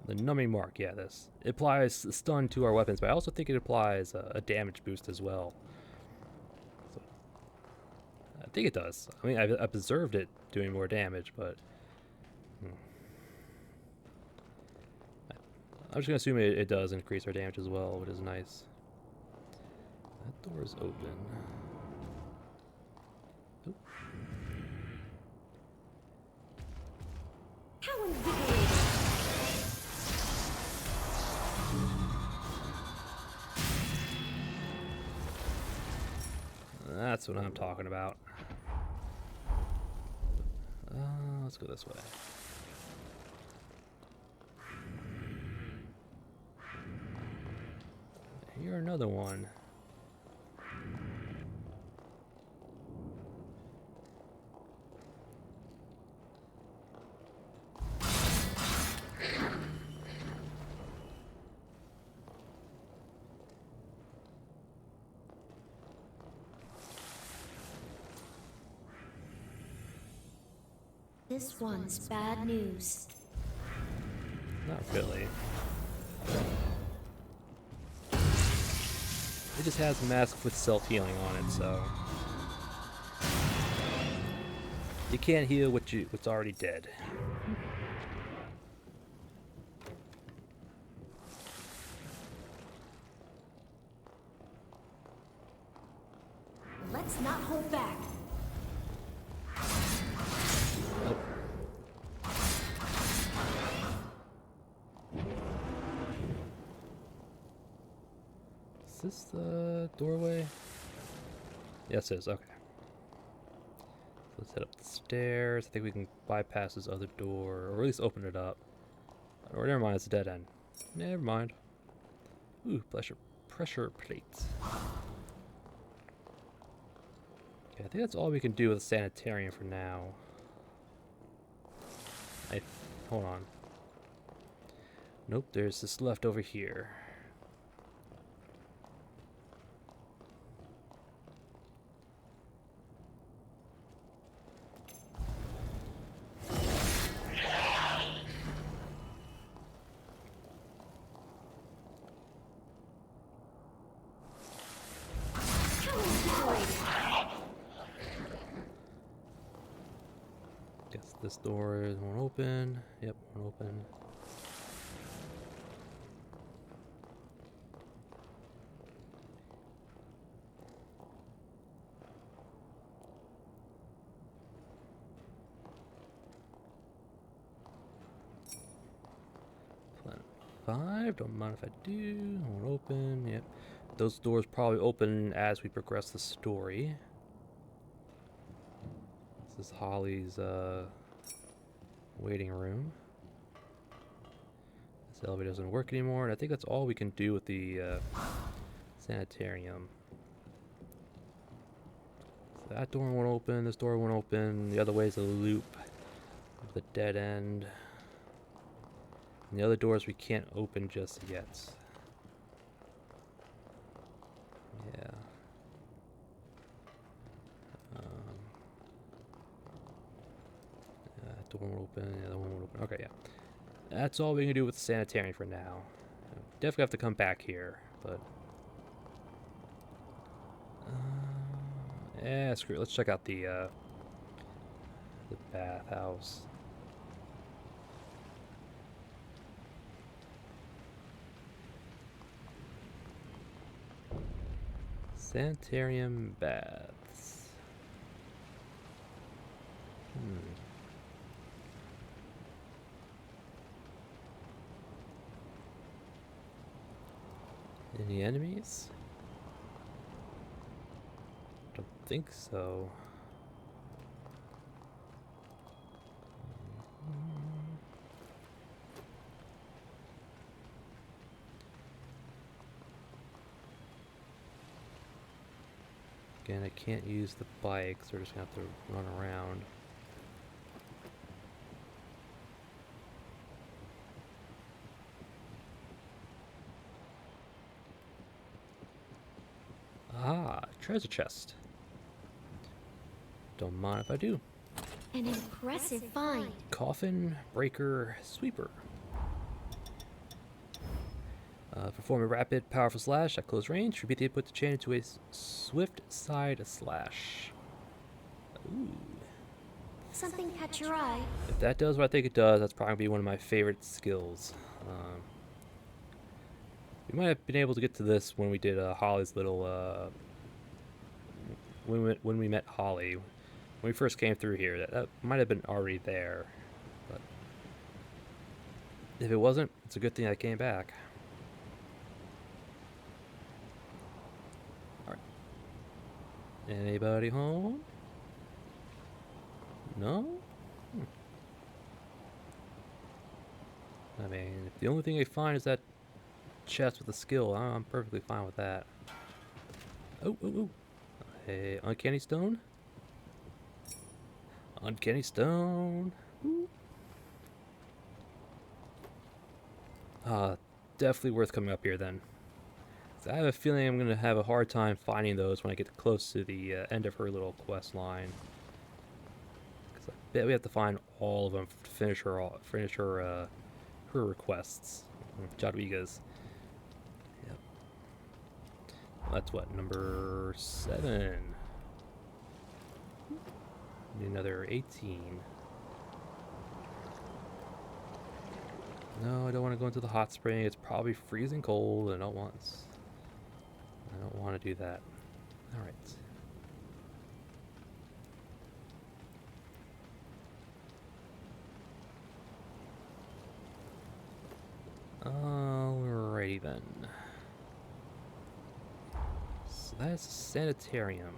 The numbing mark, yeah, this. It applies stun to our weapons, but I also think it applies a damage boost as well. So, I think it does. I mean, I've observed it doing more damage, but I'm just gonna assume it does increase our damage as well, which is nice. That door is open. Oop. How invigorating. That's what I'm talking about. Let's go this way. Here, another one. This one's bad news. Not really. It just has a mask with self-healing on it, so you can't heal what's already dead. Let's not hold back. Is this the doorway? Yes, it is. Okay. So let's head up the stairs. I think we can bypass this other door, or at least open it up. Or never mind, it's a dead end. Never mind. Ooh, pressure plates. Okay, I think that's all we can do with the sanitarium for now. Hold on. Nope, there's this left over here. Guess this door won't open. Yep, won't open. Planet 5, don't mind if I do. Won't open. Yep. Those doors probably open as we progress the story. This is Holly's waiting room. This elevator doesn't work anymore, and I think that's all we can do with the sanitarium. So that door won't open, this door won't open, the other way is a loop of the dead end. And the other doors we can't open just yet. Yeah. That door won't open, the other one won't open. Okay, yeah. That's all we can do with the sanitarium for now. Definitely have to come back here, but... yeah, screw it. Let's check out the bathhouse. Sanitarium baths. Any enemies? Don't think so. Again, I can't use the bikes, we're just gonna have to run around. Ah, treasure chest. Don't mind if I do. An impressive find. Coffin, breaker, sweeper. Perform a rapid, powerful slash at close range. Repeat the input to chain into a swift side slash. Ooh. Something catch your eye. If that does what I think it does, that's probably gonna be one of my favorite skills. We might have been able to get to this when we did Holly's little. When we met Holly, when we first came through here, that might have been already there. But if it wasn't, it's a good thing I came back. All right. Anybody home? No? I mean, if the only thing I find is that chest with a skill, I'm perfectly fine with that. Oh, oh, oh. Hey, uncanny stone? Uncanny stone. Ooh. Definitely worth coming up here then. So I have a feeling I'm going to have a hard time finding those when I get close to the end of her little quest line. Because I bet we have to find all of them to finish her requests. Jadwiga's. Yep. Well, that's what, number 7. Need another 18. No, I don't want to go into the hot spring. It's probably freezing cold, and I don't want to do that. All right. Alrighty then. So that's a sanitarium.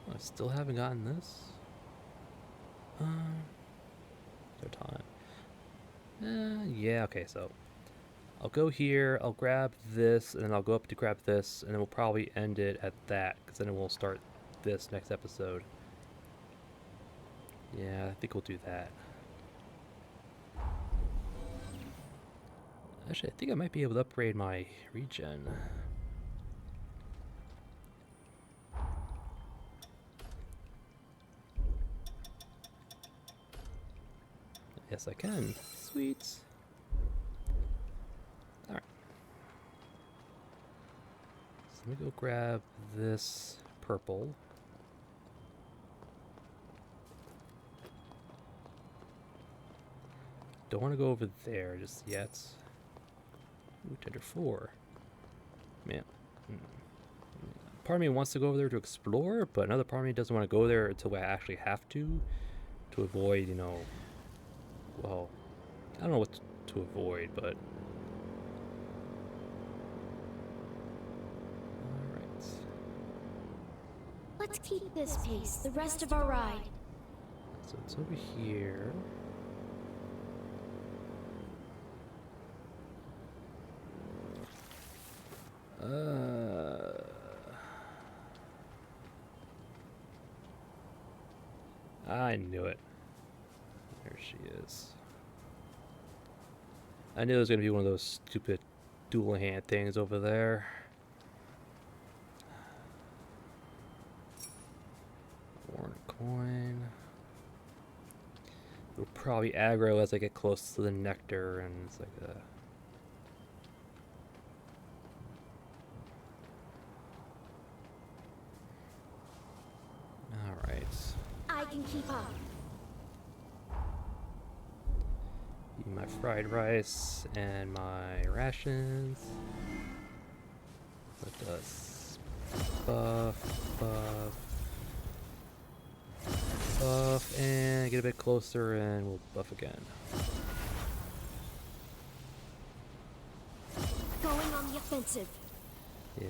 I still haven't gotten this. Their time. Yeah, okay, so I'll go here, I'll grab this, and then I'll go up to grab this, and then we'll probably end it at that, because then we'll start this next episode. Yeah, I think we'll do that. Actually, I think I might be able to upgrade my regen. Yes, I can. Sweet. Alright. So let me go grab this purple. Don't want to go over there just yet. Ooh, Tender 4. Man. Part of me wants to go over there to explore, but another part of me doesn't want to go there until I actually have to avoid, you know, well, I don't know what to avoid, but... Alright. Let's keep this pace the rest of our ride. So it's over here. I knew it. There she is. I knew it was going to be one of those stupid dual hand things over there. Warren coin. It'll probably aggro as I get close to the nectar, and it's like a... Alright. I can keep up. Eat my fried rice and my rations. Let us buff, and get a bit closer, and we'll buff again. Going on the offensive. Yeah.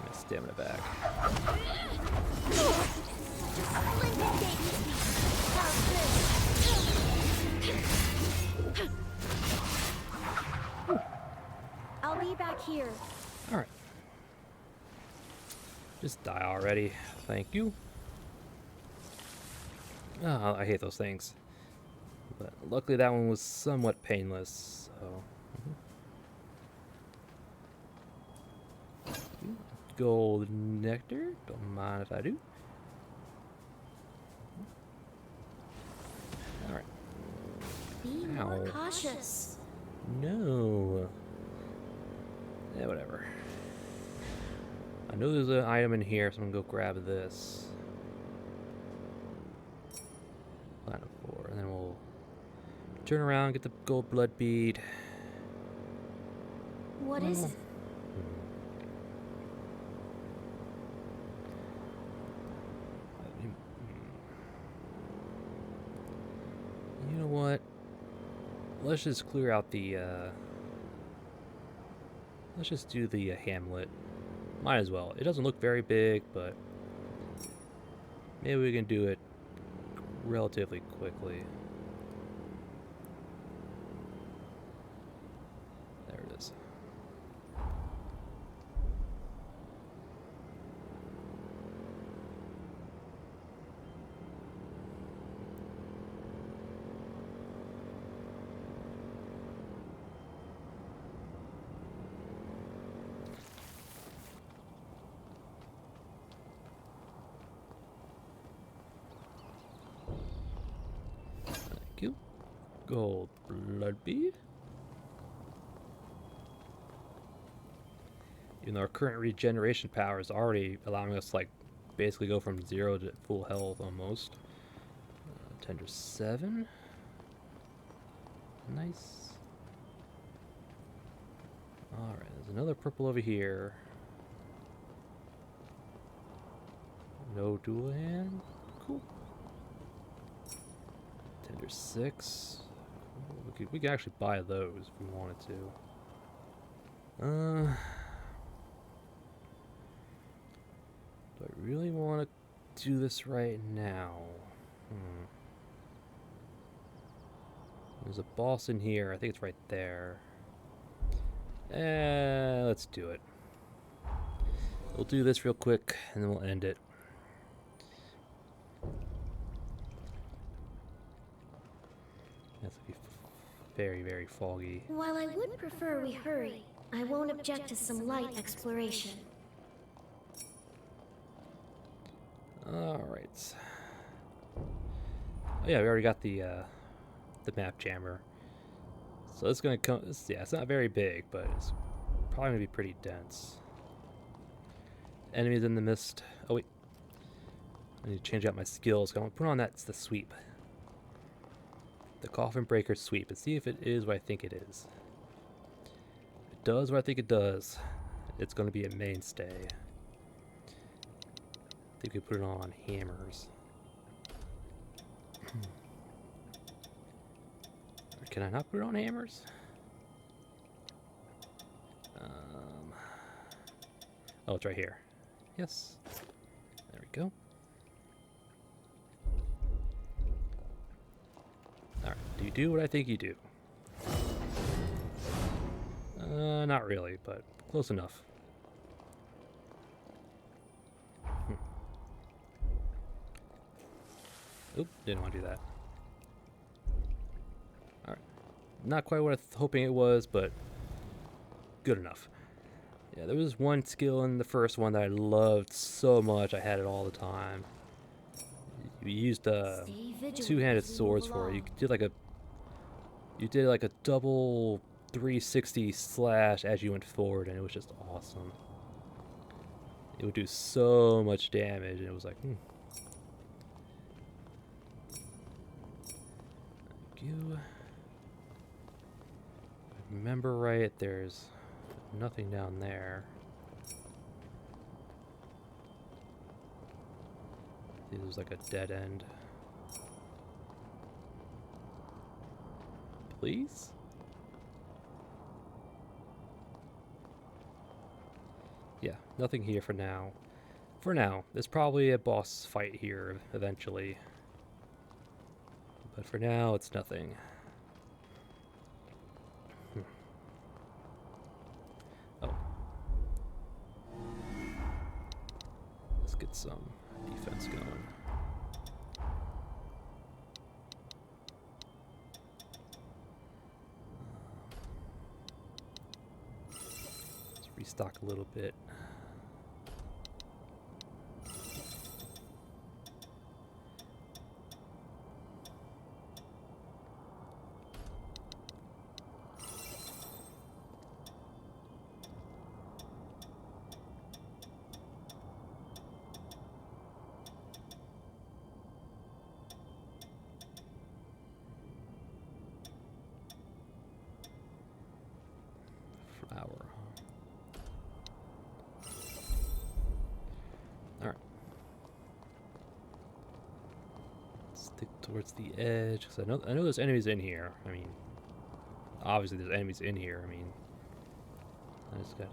My stamina back. I'll be back here. Alright. Just die already. Thank you. Oh, I hate those things. But luckily that one was somewhat painless, so... Gold nectar. Don't mind if I do. Alright. Be more Ow. cautious. No. Yeah, whatever. I know there's an item in here, so I'm gonna go grab this. Platinum 4, and then we'll turn around, get the gold blood bead. What is it? You know what? Let's just clear out the, let's just do the Hamlet. Might as well. It doesn't look very big, but maybe we can do it relatively quickly. There it is. Thank you. Gold blood bead. Even though our current regeneration power is already allowing us, like, basically go from 0 to full health almost. Tender 7. Nice. Alright, there's another purple over here. No dual hand. Cool. Tender 6. We could actually buy those if we wanted to. Do I really want to do this right now? There's a boss in here. I think it's right there. Let's do it. We'll do this real quick, and then we'll end it. That's like very, very foggy. While I would prefer we hurry, I won't object to some light exploration. Alright. Oh yeah, we already got the map jammer. So it's gonna come. Yeah, it's not very big, but it's probably gonna be pretty dense. Enemies in the mist. Oh wait, I need to change out my skills. I'm gonna put on the sweep, the coffin breaker sweep, and see if it is what I think it is. If it does what I think it does, it's gonna be a mainstay. I think we put it on hammers. Or can I not put it on hammers? Oh, it's right here. Yes. There we go. Alright, do you do what I think you do? Not really, but close enough. Oop, didn't want to do that. Alright. Not quite what I was hoping it was, but good enough. Yeah, there was one skill in the first one that I loved so much, I had it all the time. You used two-handed swords for it. You did like a double 360 slash as you went forward, and it was just awesome. It would do so much damage, and it was like, Thank you. If I remember right, there's nothing down there. It was like a dead end. Please? Yeah, nothing here for now. For now, there's probably a boss fight here eventually. But for now, it's nothing. Oh. Let's get some defense going. Let's restock a little bit. Flower. Alright. Stick towards the edge, because I know there's enemies in here. I mean, obviously there's enemies in here. I mean, I just gotta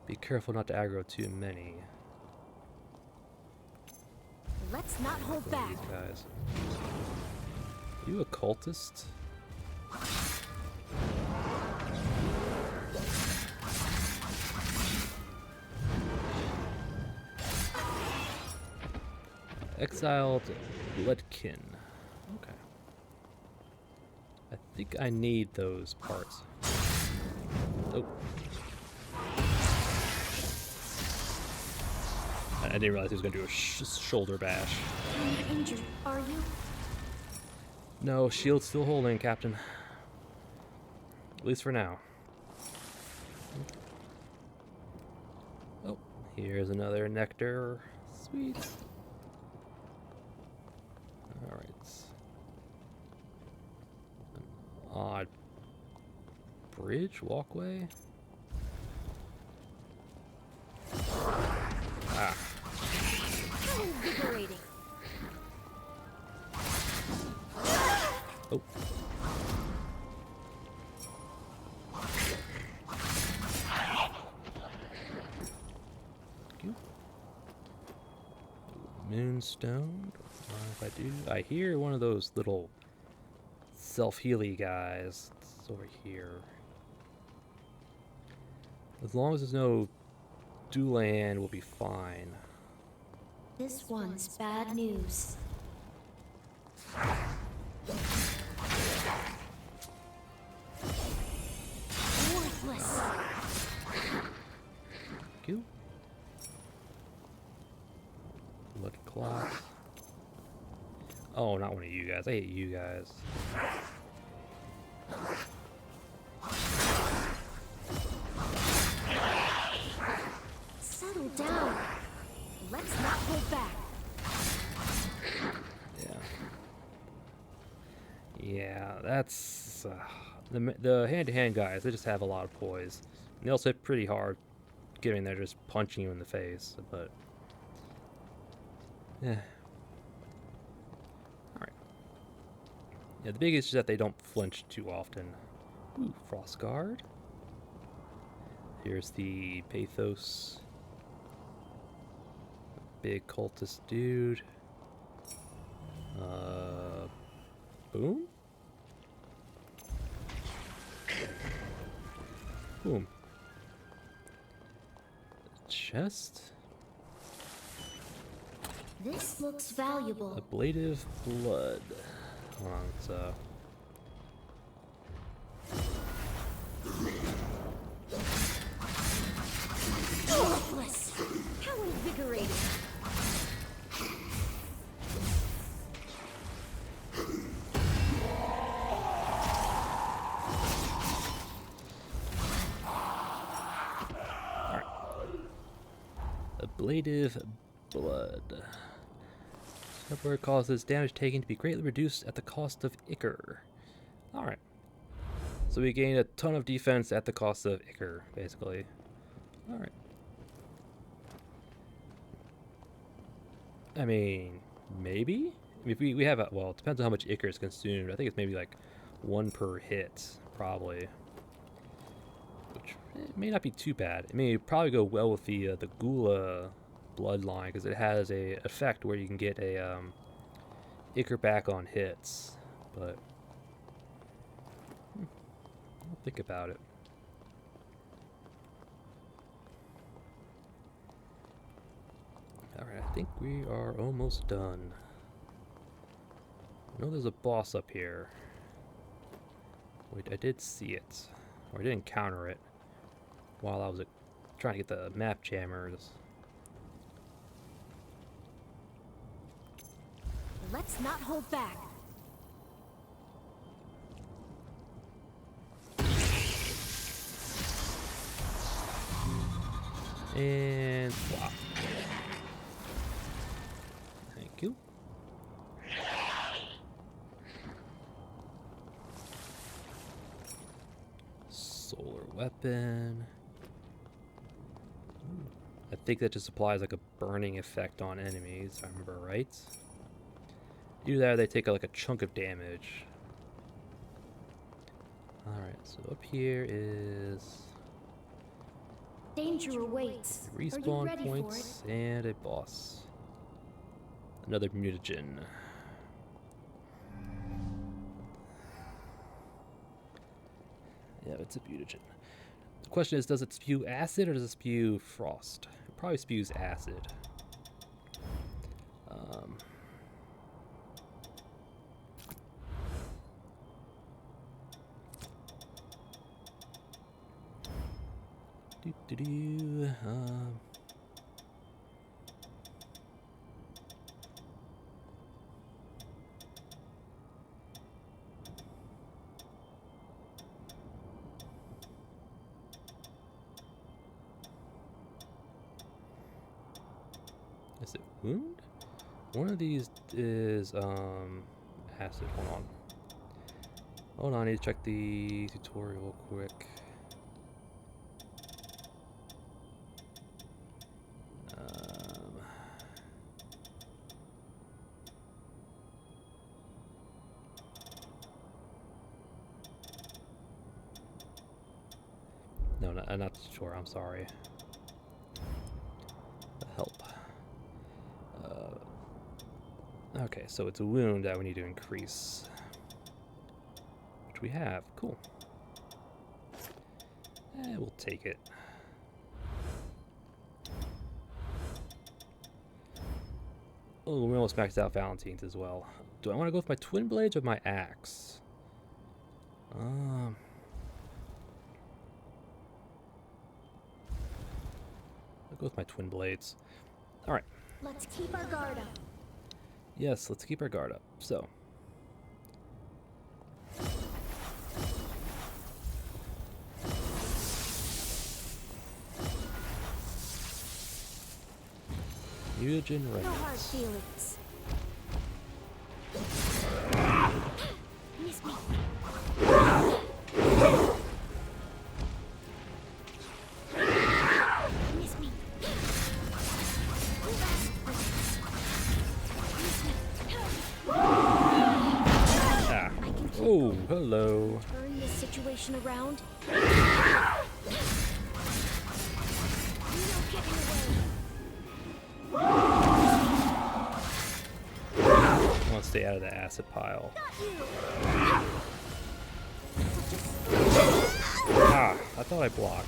be careful not to aggro too many. Let's not hold back. These guys. Are you a cultist? Exiled Bloodkin. Okay. I think I need those parts. Oh. I didn't realize he was going to do a shoulder bash. Are you injured? Are you? No, shield's still holding, Captain. At least for now. Oh, here's another nectar. Sweet. Alright. An odd bridge, walkway. Ah. How invigorating. Oh. Thank you. Moonstone. If I do, I hear one of those little self-healy guys. It's over here. As long as there's no Dulan, we'll be fine. This one's bad news. Oh, not one of you guys. I hate you guys. Settle down. Let's not hold back. Yeah. Yeah, that's the hand-to-hand guys. They just have a lot of poise. And they also hit pretty hard, getting there just punching you in the face. But yeah. All right. Yeah, the biggest is that they don't flinch too often. Ooh, Frost Guard. Here's the Pathos. Big cultist dude. Boom? Boom. Chest. This looks valuable. Ablative blood. Hold on, it's Worthless. How invigorating. ablative blood. Where it causes damage taken to be greatly reduced at the cost of Ichor. Alright. So we gain a ton of defense at the cost of Ichor, basically. Alright. I mean, maybe? If we have a, well, it depends on how much Ichor is consumed. I think it's maybe like 1 per hit, probably. Which may not be too bad. It may probably go well with the Gula bloodline, because it has a effect where you can get a Ichor back on hits. But I'll think about it. Alright, I think we are almost done. I know there's a boss up here. Wait, I did see it. Or I did encounter it while I was trying to get the map jammers. Let's not hold back. And flop. Thank you. Solar weapon. I think that just applies like a burning effect on enemies, if I remember right. Do that, they take like a chunk of damage. Alright, so up here is Danger awaits. Are you respawn ready for it? points and a boss. Another mutagen. Yeah, it's a mutagen. The question is, does it spew acid or does it spew frost? It probably spews acid. Doo-doo-doo. Is it wound? One of these is acid. Hold on. Hold on, I need to check the tutorial quick. No, not the tutorial, I'm sorry. The help. Okay, so it's a wound that we need to increase. Which we have. Cool. We'll take it. Oh, we almost maxed out Valentine's as well. Do I want to go with my twin blades or my axe? I'll go with my twin blades. Alright. Let's keep our guard up. Yes, let's keep our guard up. So. Mutagen No remnants. hard feelings. Miss me. Miss me. Ah. I can keep Oh, hello. turn this situation around. No getting away. I want to stay out of the acid pile. Ah, I thought I blocked.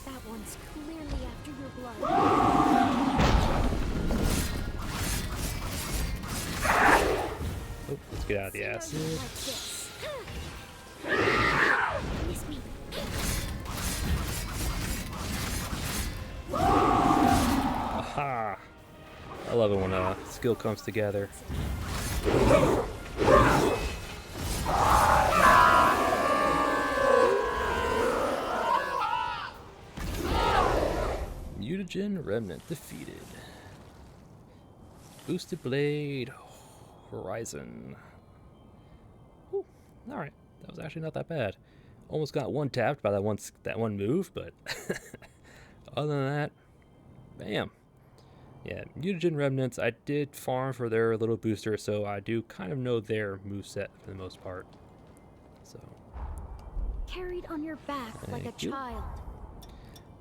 That one's clearly after your blood. Oh, let's get out of the See how you acid. like this. Miss me. Aha! I love it when skill comes together. Mutagen remnant defeated. Boosted blade, horizon. All right, that was actually not that bad. Almost got one tapped by that one move, but other than that, bam. Yeah, Mutagen remnants. I did farm for their little booster, so I do kind of know their moveset for the most part. So, Carried on your back like a Thank you. child.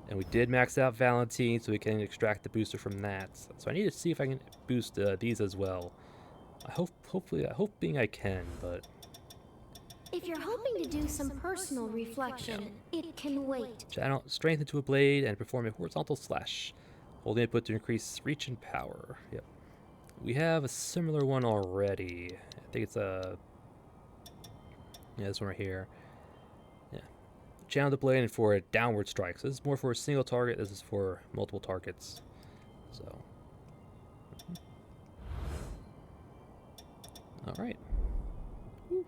and we did max out Valentine, so we can extract the booster from that. So I need to see if I can boost these as well. Hoping I can, but If you're hoping to do some personal reflection, it can wait. channel strength into a blade and perform a horizontal slash. Holding input to increase reach and power. Yep. We have a similar one already. I think it's a this one right here. Yeah. Channel the blade for a downward strike. So this is more for a single target. This is for multiple targets. So. All right. Woo.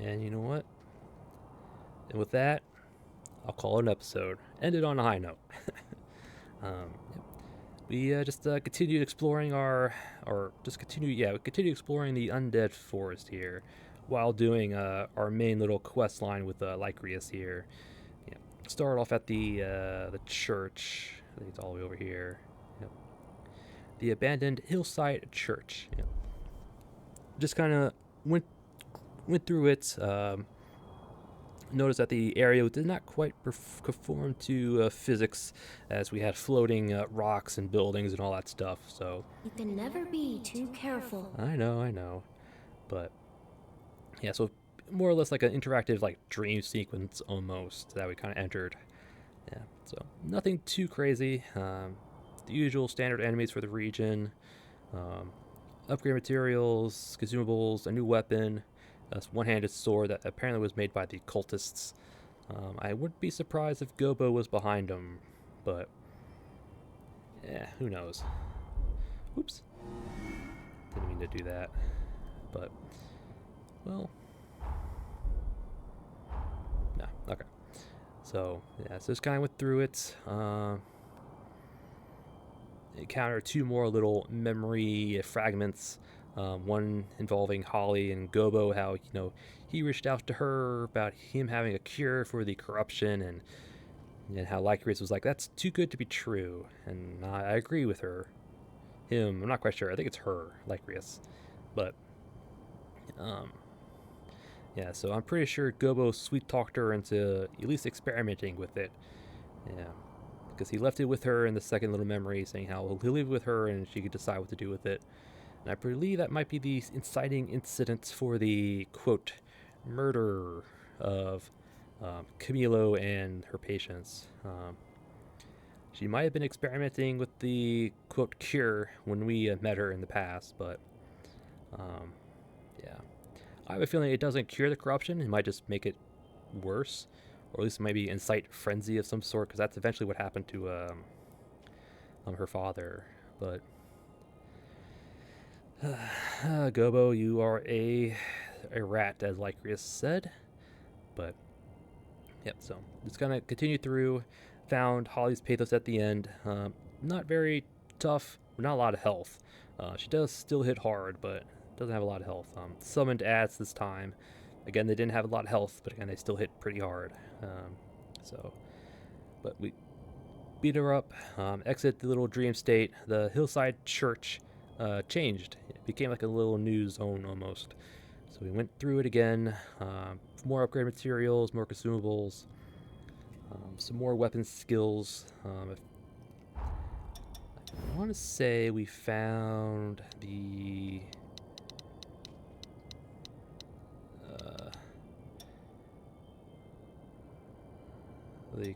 And you know what? And with that, I'll call it an episode. End it on a high note. Yep. We just continued exploring we continue exploring the undead forest here, while doing our main little quest line with Lycrius here. Yeah. Started off at the church. I think it's all the way over here. Yep. The abandoned hillside church. Yep. Just kind of went through it. Noticed that the area did not quite conform to physics, as we had floating rocks and buildings and all that stuff. So You can never be too careful. I know, but yeah. So more or less like an interactive like dream sequence almost that we kind of entered. Yeah. So nothing too crazy. The usual standard enemies for the region. Upgrade materials, consumables, a new weapon. A one-handed sword that apparently was made by the cultists. I wouldn't be surprised if Gobo was behind them, but who knows? Oops, didn't mean to do that, but well, no, okay. So yeah, so just kind of went through it. Encountered two more little memory fragments. One involving Holly and Gobo, how he reached out to her about him having a cure for the corruption, and how Lycrius was like, "That's too good to be true," and I agree with her. I'm not quite sure. I think it's her, Lycrius, but yeah. So I'm pretty sure Gobo sweet talked her into at least experimenting with it. Yeah. Because he left it with her in the second little memory, saying how he'll leave it with her and she could decide what to do with it. And I believe that might be the inciting incident for the, quote, murder of Camilo and her patients. She might have been experimenting with the, quote, cure when we met her in the past, but yeah. I have a feeling it doesn't cure the corruption. It might just make it worse, or at least maybe incite frenzy of some sort, because that's eventually what happened to her father. But Gobo, you are a rat, as Lycrius said. But yep, so just kind of continued through, found Holly's Pathos at the end. Not very tough, not a lot of health. She does still hit hard, but doesn't have a lot of health. Summoned ads this time. Again, they didn't have a lot of health, but again, they still hit pretty hard. But we beat her up, exit the little dream state. The hillside church changed. It became like a little new zone almost. So we went through it again. More upgrade materials, more consumables, some more weapon skills. I want to say we found the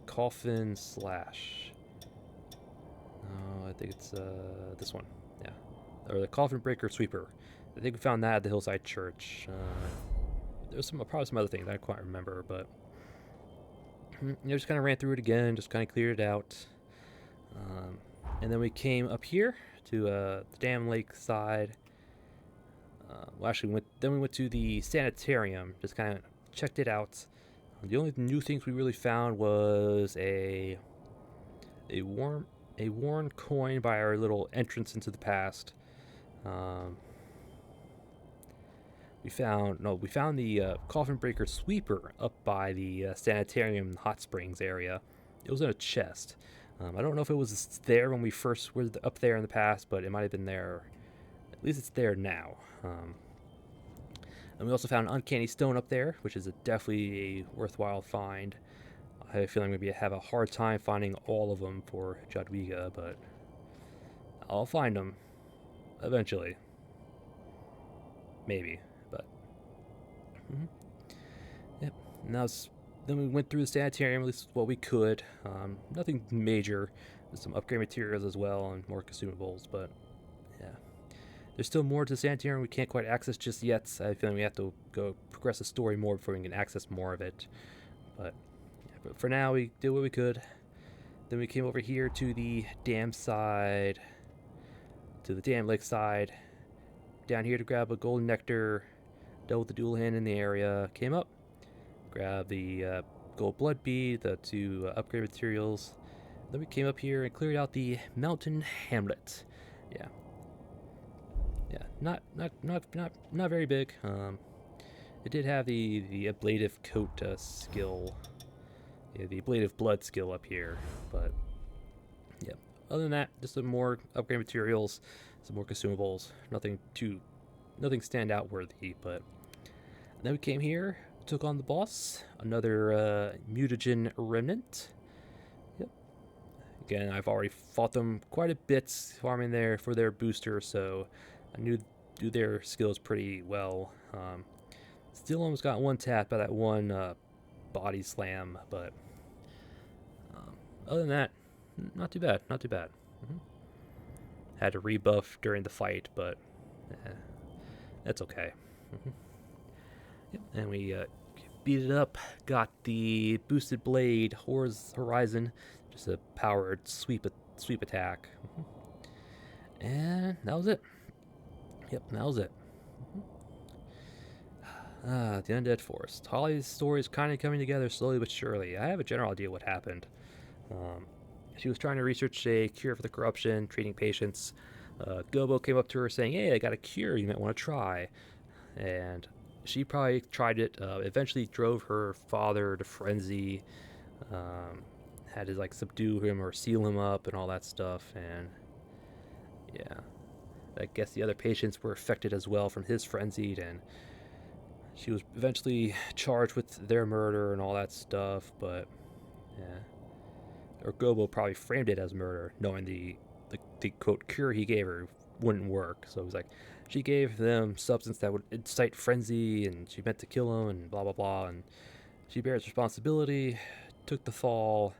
coffin slash. No, I think it's this one. Yeah, or the coffin breaker sweeper. I think we found that at the hillside church. There's probably some other things I don't quite remember, but just kind of ran through it again, just kind of cleared it out. And then we came up here to the dam lake side. Well, actually, we went to the sanitarium, just kind of checked it out. The only new things we really found was a worn coin by our little entrance into the past. We found the coffin breaker sweeper up by the sanitarium hot springs area. It was in a chest. I don't know if it was there when we first were up there in the past, but it might have been there. At least it's there now. And we also found an uncanny stone up there, which is definitely a worthwhile find. I have a feeling maybe I have a hard time finding all of them for Jadwiga, but I'll find them eventually. Maybe, but yep. Now then we went through the sanitarium, at least what we could. Nothing major. There's some upgrade materials as well and more consumables, but yeah. There's still more to the sanitarium we can't quite access just yet. I have a feeling we have to go progress the story more before we can access more of it. But for now, we did what we could. Then we came over here to the dam side, to the dam lake side. Down here to grab a golden nectar, dealt with the dual hand in the area, came up, grabbed the gold blood bead, the two upgrade materials. Then we came up here and cleared out the mountain hamlet. Yeah, not very big. It did have the ablative coat skill, the ablative blood skill up here, but yeah. Other than that, just some more upgrade materials, some more consumables. Nothing standout worthy. But then we came here, took on the boss, another mutagen remnant. Yep. Again, I've already fought them quite a bit, farming there for their booster, so I knew their skills pretty well. Still almost got one tap by that one body slam, but other than that, not too bad. Had to rebuff during the fight, but that's okay. Yep. And we beat it up, got the boosted blade Horizon, just a powered sweep attack. And that was it. Yep, that was it. The Undead Forest. Holly's story is kind of coming together slowly but surely. I have a general idea what happened. She was trying to research a cure for the corruption, treating patients. Gobo came up to her saying, "Hey, I got a cure you might want to try." And she probably tried it. Eventually drove her father to frenzy. Had to subdue him or seal him up and all that stuff. And yeah, I guess the other patients were affected as well from his frenzied, and she was eventually charged with their murder and all that stuff. But yeah, or Gobo probably framed it as murder, knowing the quote cure he gave her wouldn't work. So it was like she gave them substance that would incite frenzy, and she meant to kill him, and blah blah blah. And she bears responsibility, took the fall,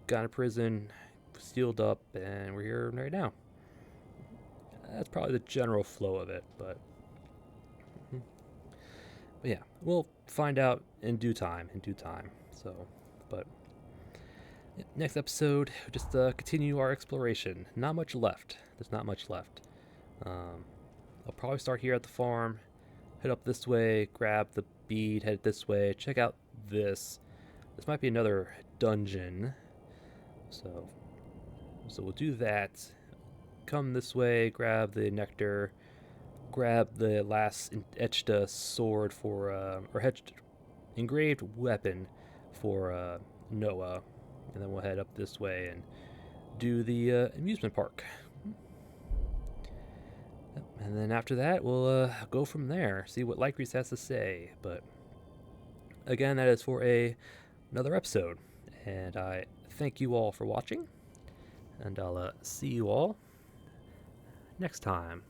got out of prison, sealed up, and we're here right now. That's probably the general flow of it, but But yeah, we'll find out in due time. So, but yeah, next episode, just continue our exploration. Not much left. There's not much left. I'll probably start here at the farm, head up this way, grab the bead, head this way, check out this. This might be another dungeon. So we'll do that. Come this way, grab the nectar, grab the last etched sword for, or etched engraved weapon for Noah, and then we'll head up this way and do the amusement park. And then after that, we'll go from there, see what Lycris has to say. But again, that is for another episode. And I thank you all for watching. And I'll see you all next time.